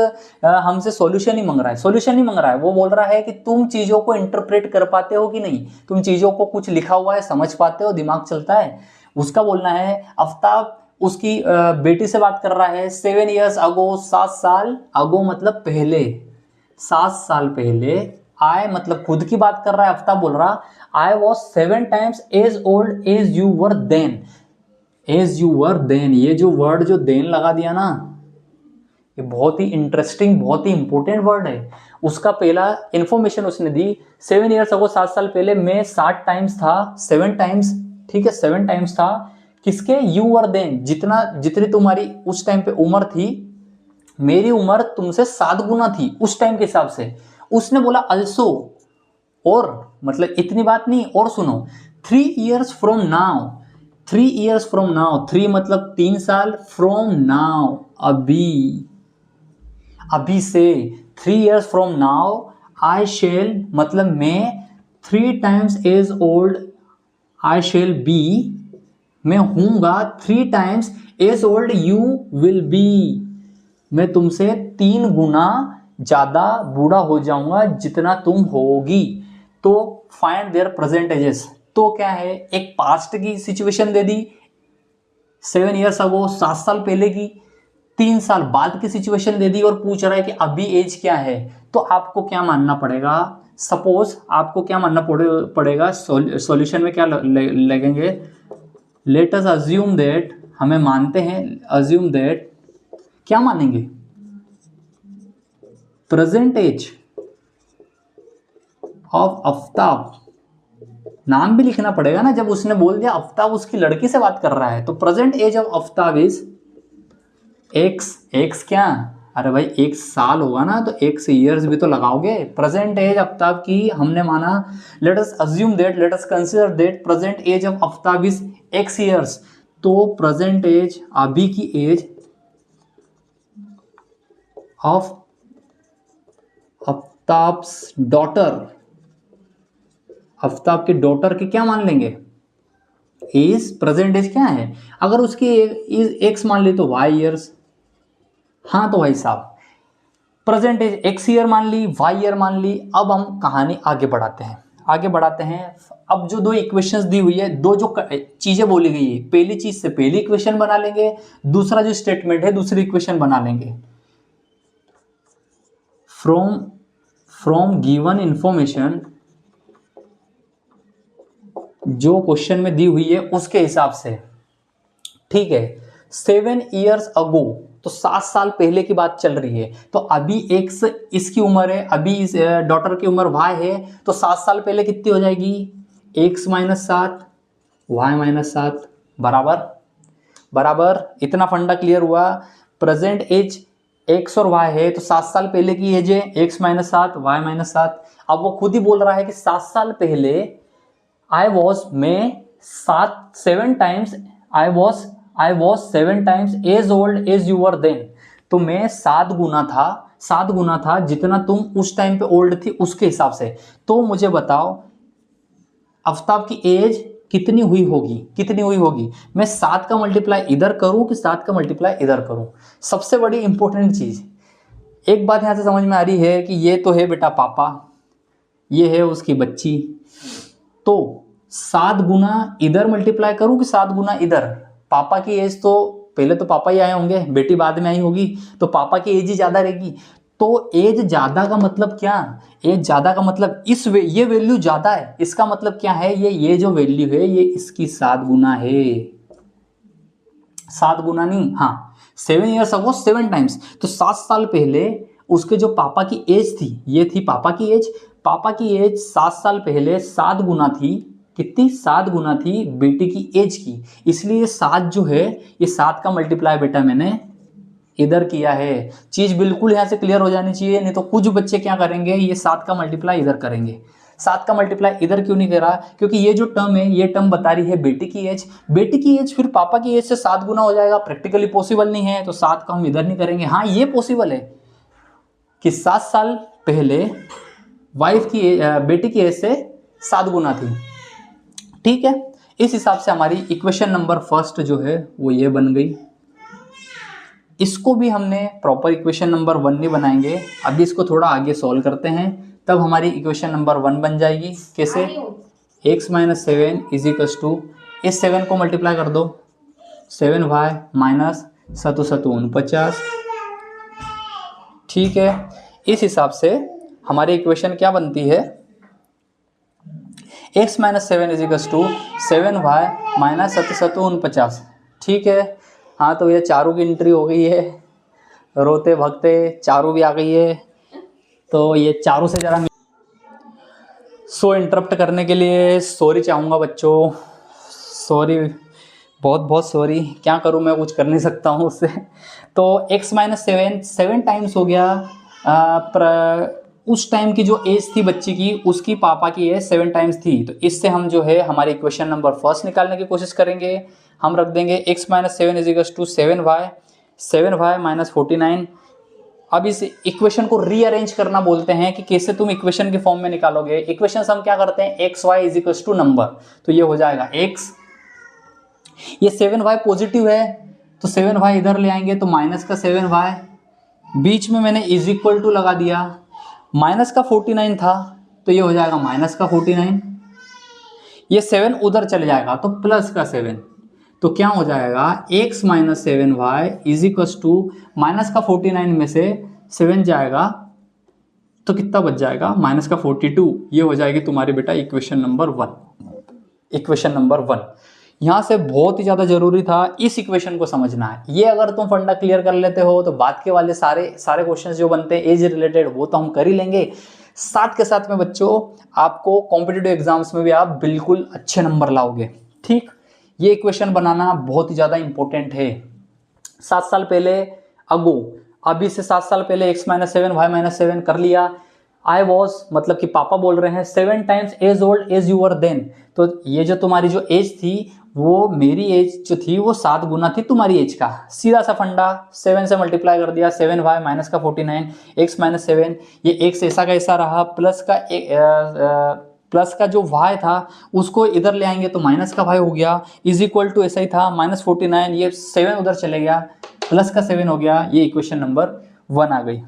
हमसे सॉल्यूशन ही मांग रहा है, सॉल्यूशन ही मांग रहा है, वो बोल रहा है कि तुम चीजों को इंटरप्रेट कर पाते हो कि नहीं, तुम चीजों को कुछ लिखा हुआ है समझ पाते हो, दिमाग चलता है, उसका बोलना है। आफ्ताब उसकी बेटी से बात कर रहा है 7 years अगो, 7 साल अगो मतलब पहले, 7 साल पहले। आई मतलब खुद की बात कर रहा है, आफ्ताब बोल रहा I was 7 times as old as you were then, as you were then. ये जो वर्ड जो देन लगा दिया ना, ये बहुत ही इंटरेस्टिंग, बहुत ही इंपॉर्टेंट वर्ड है। उसका पहला इंफॉर्मेशन उसने दी 7 years अगो, 7 साल पहले मैं 7 times था, 7 times, ठीक है, 7 times था किसके, यू वर देन, जितना जितनी तुम्हारी उस टाइम पे उम्र थी, मेरी उम्र तुमसे 7 गुना थी उस टाइम के हिसाब से। उसने बोला अल्सो, और मतलब इतनी बात नहीं, और सुनो, 3 years from now, 3 years from now, 3 मतलब 3 साल, फ्रॉम नाउ अभी, अभी से, 3 years from now I shall मतलब मैं 3 times as old, I shall be मैं हूंगा, 3 times as old you will be, मैं तुमसे 3 गुना ज्यादा बूढ़ा हो जाऊंगा जितना तुम होगी। तो फाइंड देयर प्रेजेंट एजेस, तो क्या है, एक पास्ट की सिचुएशन दे दी 7 years अगो, 7 साल पहले की, 3 साल बाद की सिचुएशन दे दी, और पूछ रहा है कि अभी एज क्या है। तो आपको क्या मानना पड़ेगा, सपोज आपको क्या मानना पड़ेगा, सॉल्यूशन में क्या लगेंगे, लेट अस अज्यूम दैट, हमें मानते हैं, अज्यूम दैट, क्या मानेंगे, प्रेजेंट एज ऑफ आफ्ताब, नाम भी लिखना पड़ेगा ना, जब उसने बोल दिया आफ्ताब उसकी लड़की से बात कर रहा है, तो present age of Aftab is x, x क्या, अरे भाई 1 साल होगा ना, तो एक्स ईयर्स भी तो लगाओगे। प्रेजेंट एज आफ्ताब की हमने माना, let us assume that, let us consider that present age of Aftab is x years, तो प्रेजेंट एज, अभी की age of Aftab's daughter, Aftab की डॉटर की क्या मान लेंगे, इज, प्रेजेंट एज क्या है, अगर उसकी एक्स मान ली तो वाई ईयर्स, हाँ तो भाई साहब प्रेजेंट एज एक्स ईयर मान ली, वाई ईयर मान ली। अब हम कहानी आगे बढ़ाते हैं, आगे बढ़ाते हैं। अब जो 2 इक्वेशंस दी हुई है, 2 जो चीजें बोली गई है, पहली चीज से पहली इक्वेशन बना लेंगे, दूसरा जो स्टेटमेंट है दूसरी इक्वेशन बना लेंगे। फ्रॉम गिवन इंफॉर्मेशन, जो क्वेश्चन में दी हुई है उसके हिसाब से, ठीक है। 7 years अगो, तो 7 साल पहले की बात चल रही है, तो अभी एक्स इसकी उम्र है, अभी इस डॉटर की उम्र वाई है, तो 7 साल पहले कितनी हो जाएगी, एक्स माइनस 7 वाई माइनस 7 बराबर, बराबर, इतना फंडा क्लियर हुआ। प्रेजेंट एज एक्स और वाई है, तो 7 साल पहले की एज है एक्स माइनस 7 वाई माइनस 7। अब वो खुद ही बोल रहा है कि 7 साल पहले आई वॉज, मैं 7 times, I was 7 times as old as you were then, तो मैं 7 गुना था, 7 गुना था जितना तुम उस टाइम पे ओल्ड थी उसके हिसाब से। तो मुझे बताओ आफ्ताब की एज कितनी हुई होगी, कितनी हुई होगी, मैं 7 का मल्टीप्लाई इधर करूं कि 7 का मल्टीप्लाई इधर करूं। सबसे बड़ी इंपॉर्टेंट चीज, एक बात यहां से समझ में आ रही है कि ये तो है बेटा पापा, ये है उसकी बच्ची, तो 7 गुना इधर मल्टीप्लाई करूं कि 7 गुना इधर, पापा की एज तो पहले तो पापा ही आए होंगे, बेटी बाद में आई होगी, तो पापा की एज ही ज़्यादा रहेगी। तो एज ज़्यादा का मतलब क्या, एज ज़्यादा का मतलब ये वैल्यू ज़्यादा है, इसका मतलब क्या है, ये जो वैल्यू है ये इसकी 7 गुना है। 7 गुना नहीं, हाँ 7 ईयर्स अगो 7 टाइम्स। तो 7 साल पहले उसके जो पापा की एज थी, ये थी पापा की एज। पापा की एज 7 साल पहले 7 गुना थी, कितनी, 7 गुना थी बेटी की एज की। इसलिए 7 जो है ये 7 का मल्टीप्लाई बेटा मैंने इधर किया है। चीज बिल्कुल यहां से क्लियर हो जानी चाहिए, नहीं तो कुछ बच्चे क्या करेंगे, ये 7 का मल्टीप्लाई इधर करेंगे। 7 का मल्टीप्लाई इधर क्यों नहीं करा, क्योंकि ये जो टर्म है ये टर्म बता रही है बेटी की एज। बेटी की एज फिर पापा की एज से 7 गुना हो जाएगा, प्रैक्टिकली पॉसिबल नहीं है, तो 7 का हम इधर नहीं करेंगे। हाँ ये पॉसिबल है कि 7 साल पहले वाइफ की बेटी की एज से 7 गुना थी। ठीक है, इस हिसाब से हमारी इक्वेशन नंबर फर्स्ट जो है वो ये बन गई। इसको भी हमने प्रॉपर इक्वेशन नंबर 1 नहीं बनाएंगे, अभी इसको थोड़ा आगे सॉल्व करते हैं, तब हमारी इक्वेशन नंबर 1 बन जाएगी। कैसे, x minus 7 is equals to, इस 7 को मल्टीप्लाई कर दो, 7y माइनस 7 7 49। ठीक है, इस हिसाब से हमारी इक्वेशन क्या बनती है, x minus 7 is equals to 7y minus 7 7 49। ठीक है, हाँ तो ये चारों की एंट्री हो गई है, रोते भगते चारों भी आ गई है। तो ये चारों से ज़रा सो इंटरप्ट करने के लिए सॉरी चाहूँगा बच्चों, सॉरी, बहुत बहुत सॉरी, क्या करूँ मैं, कुछ कर नहीं सकता हूँ उससे। तो x माइनस 7 टाइम्स हो गया, उस टाइम की जो एज थी बच्ची की, उसकी पापा की एज 7 टाइम्स थी। तो इससे हम जो है हमारी इक्वेशन नंबर फर्स्ट निकालने की कोशिश करेंगे। हम रख देंगे x minus 7 is equal to 7y minus 49। अब इस इक्वेशन को रीअरेंज करना बोलते हैं कि कैसे तुम इक्वेशन के फॉर्म में निकालोगे। इक्वेशन हम क्या करते हैं, x y is equal to number, तो ये हो जाएगा x, ये 7y पॉजिटिव है तो 7y इधर ले आएंगे तो माइनस का 7y, बीच में मैंने इज इक्वल टू लगा दिया, माइनस का 49 था तो ये हो जाएगा माइनस का 49, ये 7 उधर चले जाएगा तो प्लस का 7, तो क्या हो जाएगा x minus 7y is equal to minus का 49 में से 7 जाएगा तो कितना बच जाएगा, माइनस का 42। ये हो जाएगी तुम्हारी बेटा इक्वेशन नंबर 1। इक्वेशन नंबर 1 यहाँ से बहुत ही ज़्यादा जरूरी था इस इक्वेशन को समझना है। ये अगर तुम फंडा क्लियर कर लेते हो तो बाद के वाले सारे क्वेश्चंस जो बनते हैं एज रिलेटेड वो तो हम कर ही लेंगे। साथ के साथ में बच्चों आपको कॉम्पिटिटिव एग्जाम्स में भी आप बिल्कुल अच्छे नंबर लाओगे। ठीक, ये इक्वेशन बनाना बहुत ही ज़्यादा इंपॉर्टेंट है। 7 साल पहले अगो, अभी से 7 साल पहले x माइनस 7 वाई माइनस 7 कर लिया। आई वॉज मतलब कि पापा बोल रहे हैं 7 times as old as you were then, तो ये जो तुम्हारी जो एज थी वो मेरी एज जो थी वो 7 गुना थी तुम्हारी एज का। सीधा सा फंडा 7 से मल्टीप्लाई कर दिया, 7y माइनस का 49 x माइनस 7, ये x ऐसा का ऐसा रहा, प्लस का जो y था उसको इधर ले आएंगे तो माइनस का y हो गया, इज इक्वल टू ऐसा ही था माइनस 49, ये 7 उधर चले गया, प्लस का 7 हो गया। ये इक्वेशन नंबर 1 आ गई।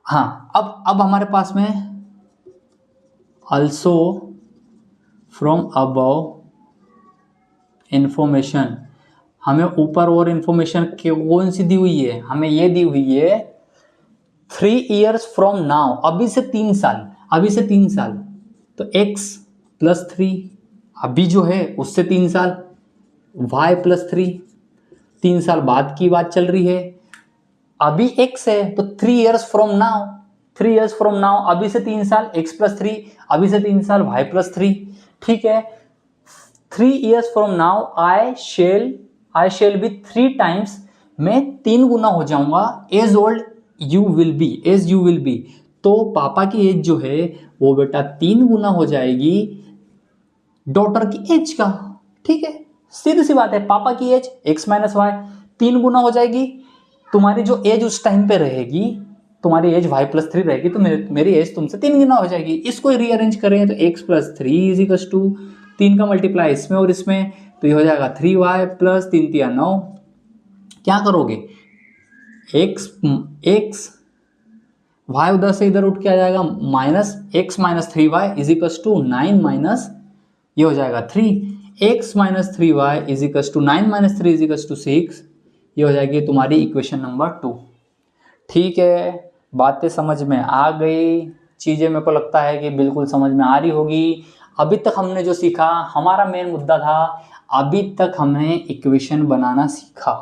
हाँ, अब हमारे पास में also from above इंफॉर्मेशन, हमें ऊपर और इंफॉर्मेशन कौन सी दी हुई है, हमें ये दी हुई है 3 years from now, अभी से 3 साल, अभी से 3 साल, तो x प्लस 3 अभी जो है उससे 3 साल, y प्लस 3 साल बाद की बात चल रही है, अभी x है तो 3 years from now, 3 years from now अभी से 3 साल, x प्लस 3 अभी से 3 साल, y प्लस 3। ठीक है, 3 years from now I shall be 3 times, मैं 3 गुना हो जाऊंगा as old you will be, as you will be, तो पापा की एज जो है वो बेटा 3 गुना हो जाएगी डॉटर की एज का। ठीक है, सीधी सी बात है, पापा की एज x माइनस वाई 3 गुना हो जाएगी, तुम्हारी जो एज उस टाइम पे रहेगी, तुम्हारी एज y प्लस 3 रहेगी तो मेरी एज तुमसे 3 गुना हो जाएगी। इसको रीअरेंज करें तो x plus 3 is equal to 3 का मल्टीप्लाई इसमें और इसमें, तो ये हो जाएगा 3y प्लस 3 3 9। क्या करोगे, x y उधर से इधर उठ के आ जाएगा, minus x minus 3y is equal to 9 minus ये हो जाएगा 3, x minus 3y is equals to 9 minus 3 is equals to 6, ये हो जाएगी तुम्हारी इक्वेशन नंबर 2। ठीक है, बातें समझ में आ गई, चीज़ें मेरे को लगता है कि बिल्कुल समझ में आ रही होगी। अभी तक हमने जो सीखा, हमारा मेन मुद्दा था, अभी तक हमने इक्वेशन बनाना सीखा।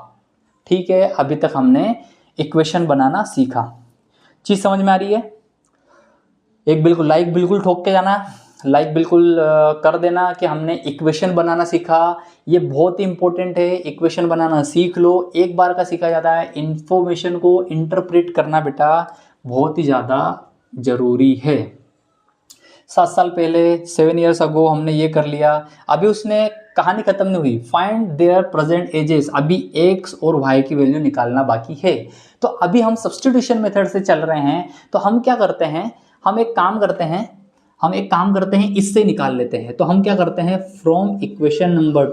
ठीक है, अभी तक हमने इक्वेशन बनाना सीखा। चीज़ समझ में आ रही है? एक बिल्कुल लाइक बिल्कुल ठोक के जाना, लाइक बिल्कुल कर देना कि हमने इक्वेशन बनाना सीखा। ये बहुत ही इंपॉर्टेंट है, इक्वेशन बनाना सीख लो। एक बार का सीखा जाता है, इंफॉर्मेशन को इंटरप्रेट करना बेटा बहुत ही ज़्यादा ज़रूरी है। 7 साल पहले 7 ईयर्स अगो हमने ये कर लिया, अभी उसने कहानी खत्म नहीं हुई। फाइंड देयर प्रेजेंट एजेस, अभी x और y की वैल्यू निकालना बाकी है। तो अभी हम सब्स्टिट्यूशन मेथड से चल रहे हैं। तो हम क्या करते हैं, हम एक काम करते हैं, इससे निकाल लेते हैं। तो हम क्या करते हैं, फ्रॉम इक्वेशन नंबर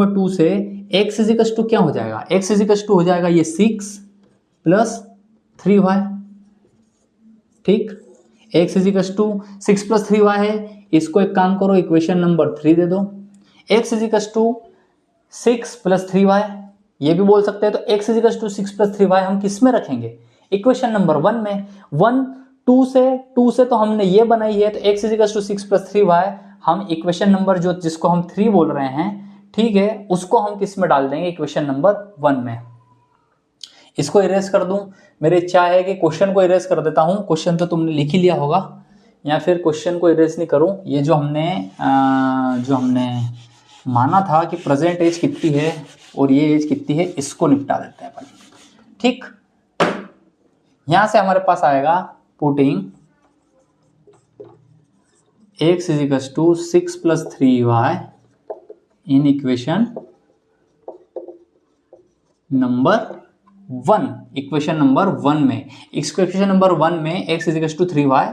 2 से x इज इक्वल टू क्या हो जाएगा, x इज इक्वल टू हो जाएगा ये 6 प्लस 3y। ठीक, x is equal to 6 plus 3y है, इसको एक काम करो इक्वेशन नंबर 3 दे दो। x is equal to 6 plus 3y, ये भी बोल सकते हैं। तो x is equal to 6 plus 3y हम किस में रखेंगे, इक्वेशन नंबर 1 में। 2 से तो हमने ये बनाई है, तो x is equal to 6 plus 3y हम इक्वेशन नंबर जो जिसको हम 3 बोल रहे हैं, ठीक है, उसको हम किस में डाल देंगे, इक्वेशन नंबर 1 में। इसको इरेज कर दूं, मेरी इच्छा है कि क्वेश्चन को इरेज कर देता हूं। क्वेश्चन तो तुमने लिख ही लिया होगा, या फिर क्वेश्चन को इरेज नहीं करूं। ये जो हमने माना था कि प्रेजेंट एज कितनी है और ये एज कितनी है, इसको निपटा देते हैं अपन। ठीक, यहां से हमारे पास आएगा putting x is equal to 6 plus 3y in equation number 1। Equation number 1 में, इक्वेशन नंबर 1 में x is equal to 3y,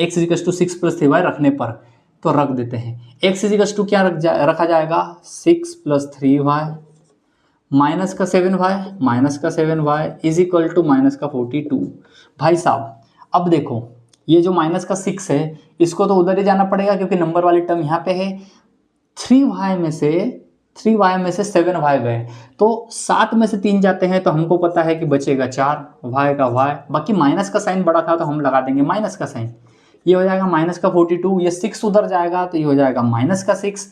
x is equal to 6 plus 3y रखने पर तो रख देते हैं। x इज इक्वल टू क्या रखा जाएगा, 6 प्लस 3y माइनस का 7y is equal to minus का 42। भाई साहब, अब देखो ये जो माइनस का 6 है, इसको तो उधर ही जाना पड़ेगा क्योंकि नंबर वाली टर्म यहाँ पे है। 3y में से 7y गए, तो 7 में से 3 जाते हैं, तो हमको पता है कि बचेगा 4, y का y, बाकी माइनस का साइन बड़ा था तो हम लगा देंगे माइनस का साइन। ये हो जाएगा माइनस का 42, ये 6 उधर जाएगा तो ये हो जाएगा माइनस का 6।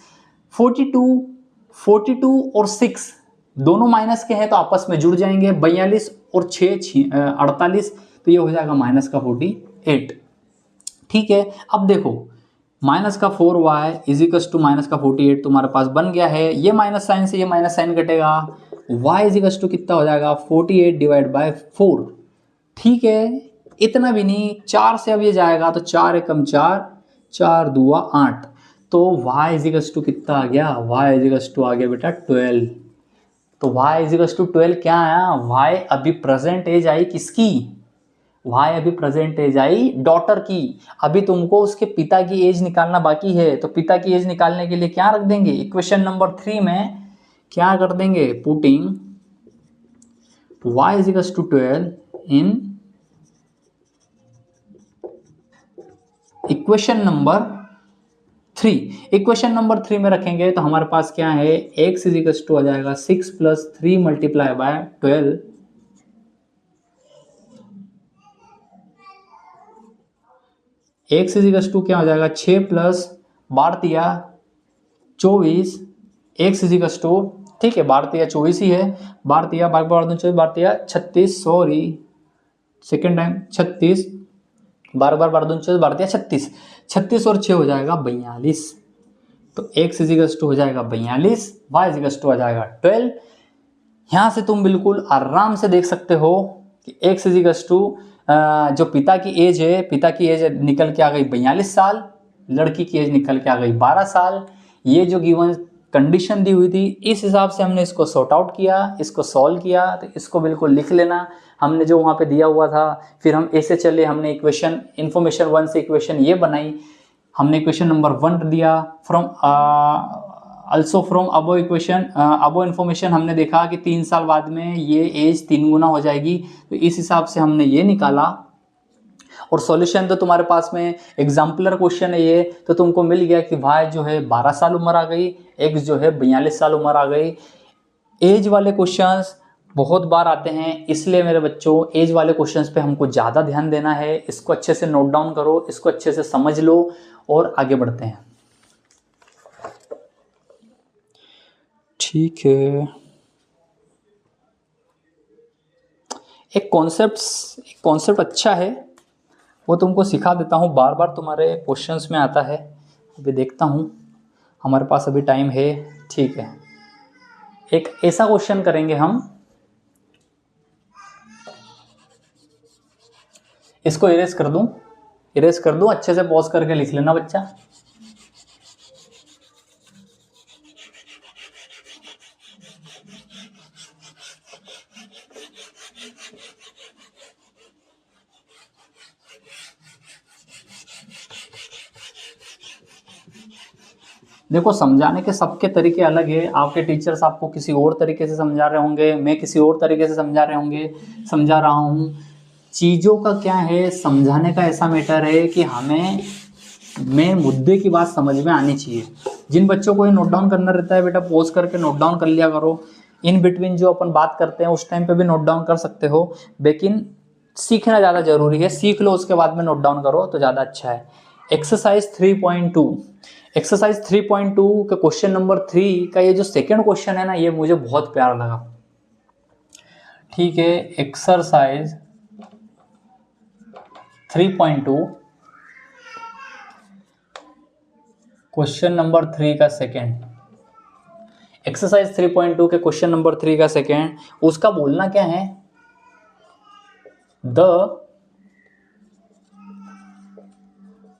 42 और 6 दोनों माइनस के हैं तो आपस में जुड़ जाएंगे, 42 और 6 48, तो ये हो जाएगा माइनस का 48। ठीक है, अब देखो माइनस का 4y is equal to minus का 48 तुम्हारे पास बन गया है। ये माइनस साइन से ये माइनस साइन कटेगा, y इज इक्वल टू कितना हो जाएगा, 48 डिवाइड बाय 4। ठीक है, इतना भी नहीं, 4 से अब ये जाएगा तो 4 एकम 4, 4 दूआ 8, तो y इज इक्वल टू कितना आ गया, y इज इक्वल टू आ गया बेटा 12। तो y इज इक्वल टू 12 क्या आया, y अभी प्रेजेंट एज आई किसकी, y अभी प्रेजेंट एज आई डॉटर की। अभी तुमको उसके पिता की एज निकालना बाकी है, तो पिता की एज निकालने के लिए क्या रख देंगे, इक्वेशन नंबर 3 में क्या कर देंगे, putting y is equal to 12 in equation number 3। Equation number 3 में रखेंगे तो हमारे पास क्या है, x इज इक्वल टू आ जाएगा 6 plus 3 multiply by 12, x is equal to क्या हो जाएगा, 6 plus 12 24, x is equal to, ठीक है 12 24 ही है, 12 24 36, सॉरी सेकेंड टाइम 36, 36 36 और 6 हो जाएगा 42। तो x इज इक्वल टू हो जाएगा 42, y इज इक्वल टू आ जाएगा 12। यहाँ से तुम बिल्कुल आराम से देख सकते हो कि x इज इक्वल टू जो पिता की एज है, पिता की एज निकल के आ गई 42 साल, लड़की की एज निकल के आ गई 12 साल। ये जो गिवन कंडीशन दी हुई थी, इस हिसाब से हमने इसको सॉर्ट आउट किया, इसको सॉल्व किया। तो इसको बिल्कुल लिख लेना, हमने जो वहाँ पे दिया हुआ था। फिर हम ऐसे चले, हमने इक्वेशन इन्फॉर्मेशन 1 से इक्वेशन ये बनाई, हमने इक्वेशन नंबर 1 दिया। From also from above equation above information हमने देखा कि 3 साल बाद में ये एज 3 गुना हो जाएगी, तो इस हिसाब से हमने ये निकाला। और सॉल्यूशन तो तुम्हारे पास में एग्जाम्पलर क्वेश्चन है ये, तो तुमको मिल गया कि वाई जो है 12 साल उम्र आ गई, एक्स जो है 42 साल उम्र आ गई। एज वाले क्वेश्चंस बहुत बार आते हैं, इसलिए मेरे बच्चों एज वाले क्वेश्चंस पे हमको ज़्यादा ध्यान देना है। इसको अच्छे से नोट डाउन करो, इसको अच्छे से समझ लो और आगे बढ़ते हैं। ठीक है, एक कॉन्सेप्ट अच्छा है, वो तुमको सिखा देता हूँ, बार बार तुम्हारे क्वेश्चंस में आता है। अभी देखता हूँ, हमारे पास अभी टाइम है। ठीक है, एक ऐसा क्वेश्चन करेंगे हम, इसको इरेज कर दूं, अच्छे से पॉज करके लिख लेना बच्चा। देखो, समझाने के सबके तरीके अलग है। आपके टीचर्स आपको किसी और तरीके से समझा रहे होंगे, मैं किसी और तरीके से समझा रहा हूँ। चीज़ों का क्या है, समझाने का ऐसा मैटर है कि हमें मेन मुद्दे की बात समझ में आनी चाहिए। जिन बच्चों को ये नोट डाउन करना रहता है, बेटा पॉज करके नोट डाउन कर लिया करो। इन बिटवीन जो अपन बात करते हैं उस टाइम पे भी नोट डाउन कर सकते हो, लेकिन सीखना ज़्यादा जरूरी है। सीख लो, उसके बाद में नोट डाउन करो तो ज़्यादा अच्छा है। एक्सरसाइज 3.2 के क्वेश्चन नंबर 3 का ये जो सेकेंड क्वेश्चन है ना, ये मुझे बहुत प्यारा लगा। ठीक है, एक्सरसाइज 3.2 क्वेश्चन नंबर 3 का सेकेंड, एक्सरसाइज 3.2 के क्वेश्चन नंबर 3 का सेकेंड, उसका बोलना क्या है, the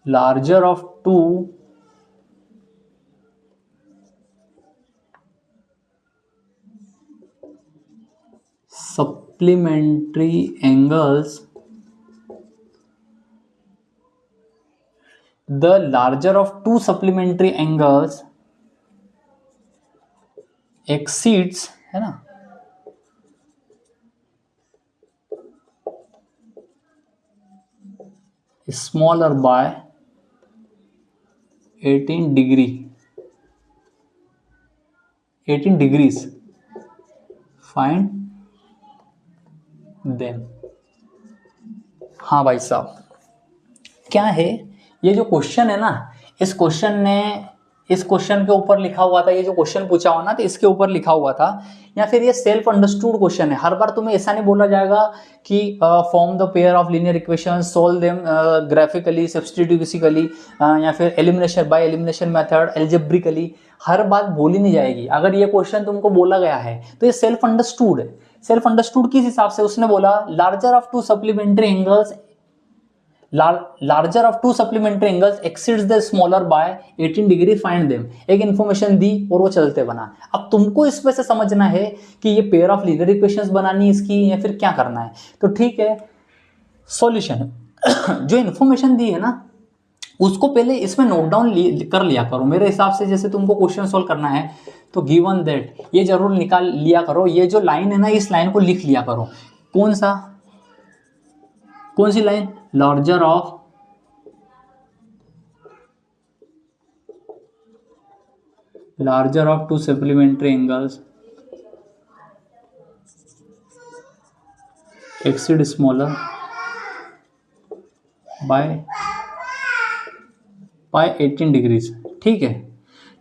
larger of two supplementary angles, the larger of two supplementary angles exceeds, है ना, smaller by 18 degrees, find them। हाँ भाई साहब, क्या है ये जो क्वेश्चन है ना, इस क्वेश्चन के ऊपर लिखा हुआ था, ये जो क्वेश्चन पूछा हुआ ना, तो इसके ऊपर लिखा हुआ था, या फिर ये सेल्फ अंडरस्टूड क्वेश्चन है। हर बार तुम्हें ऐसा नहीं बोला जाएगा कि form the pair of linear equations, solve them graphically, substitutionally, या फिर elimination by elimination method, algebraically. हर बात बोली नहीं जाएगी। अगर ये क्वेश्चन तुमको बोला गया है तो ये सेल्फ अंडरस्टूड है। सेल्फ अंडरस्टूड किस हिसाब से, उसने बोला larger of two supplementary angles exceeds the smaller by 18 degree, find them. एक इन्फॉर्मेशन दी और वो चलते बना। अब तुमको इसमें से समझना है कि ये पेयर ऑफ लीनियर इक्वेशंस बनानी है इसकी, या फिर क्या करना है। तो ठीक है, सॉल्यूशन जो इन्फॉर्मेशन दी है ना, उसको पहले इसमें नोट डाउन कर लिया करो। मेरे हिसाब से जैसे तुमको क्वेश्चन सॉल्व करना है तो गिवन दैट ये जरूर निकाल लिया करो। ये जो लाइन है ना, इस लाइन को लिख लिया करो। कौन सी line, larger of two supplementary angles exceed smaller by 18 degrees. ठीक है,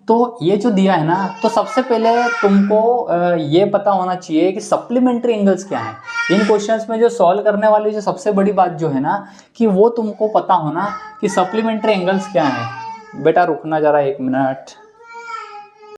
तो ये जो दिया है ना, तो सबसे पहले तुमको ये पता होना चाहिए कि सप्लीमेंट्री एंगल्स क्या है। इन क्वेश्चंस में जो सॉल्व करने वाली जो सबसे बड़ी बात जो है ना, कि वो तुमको पता होना कि सप्लीमेंट्री एंगल्स क्या है। बेटा रुकना जरा 1 मिनट।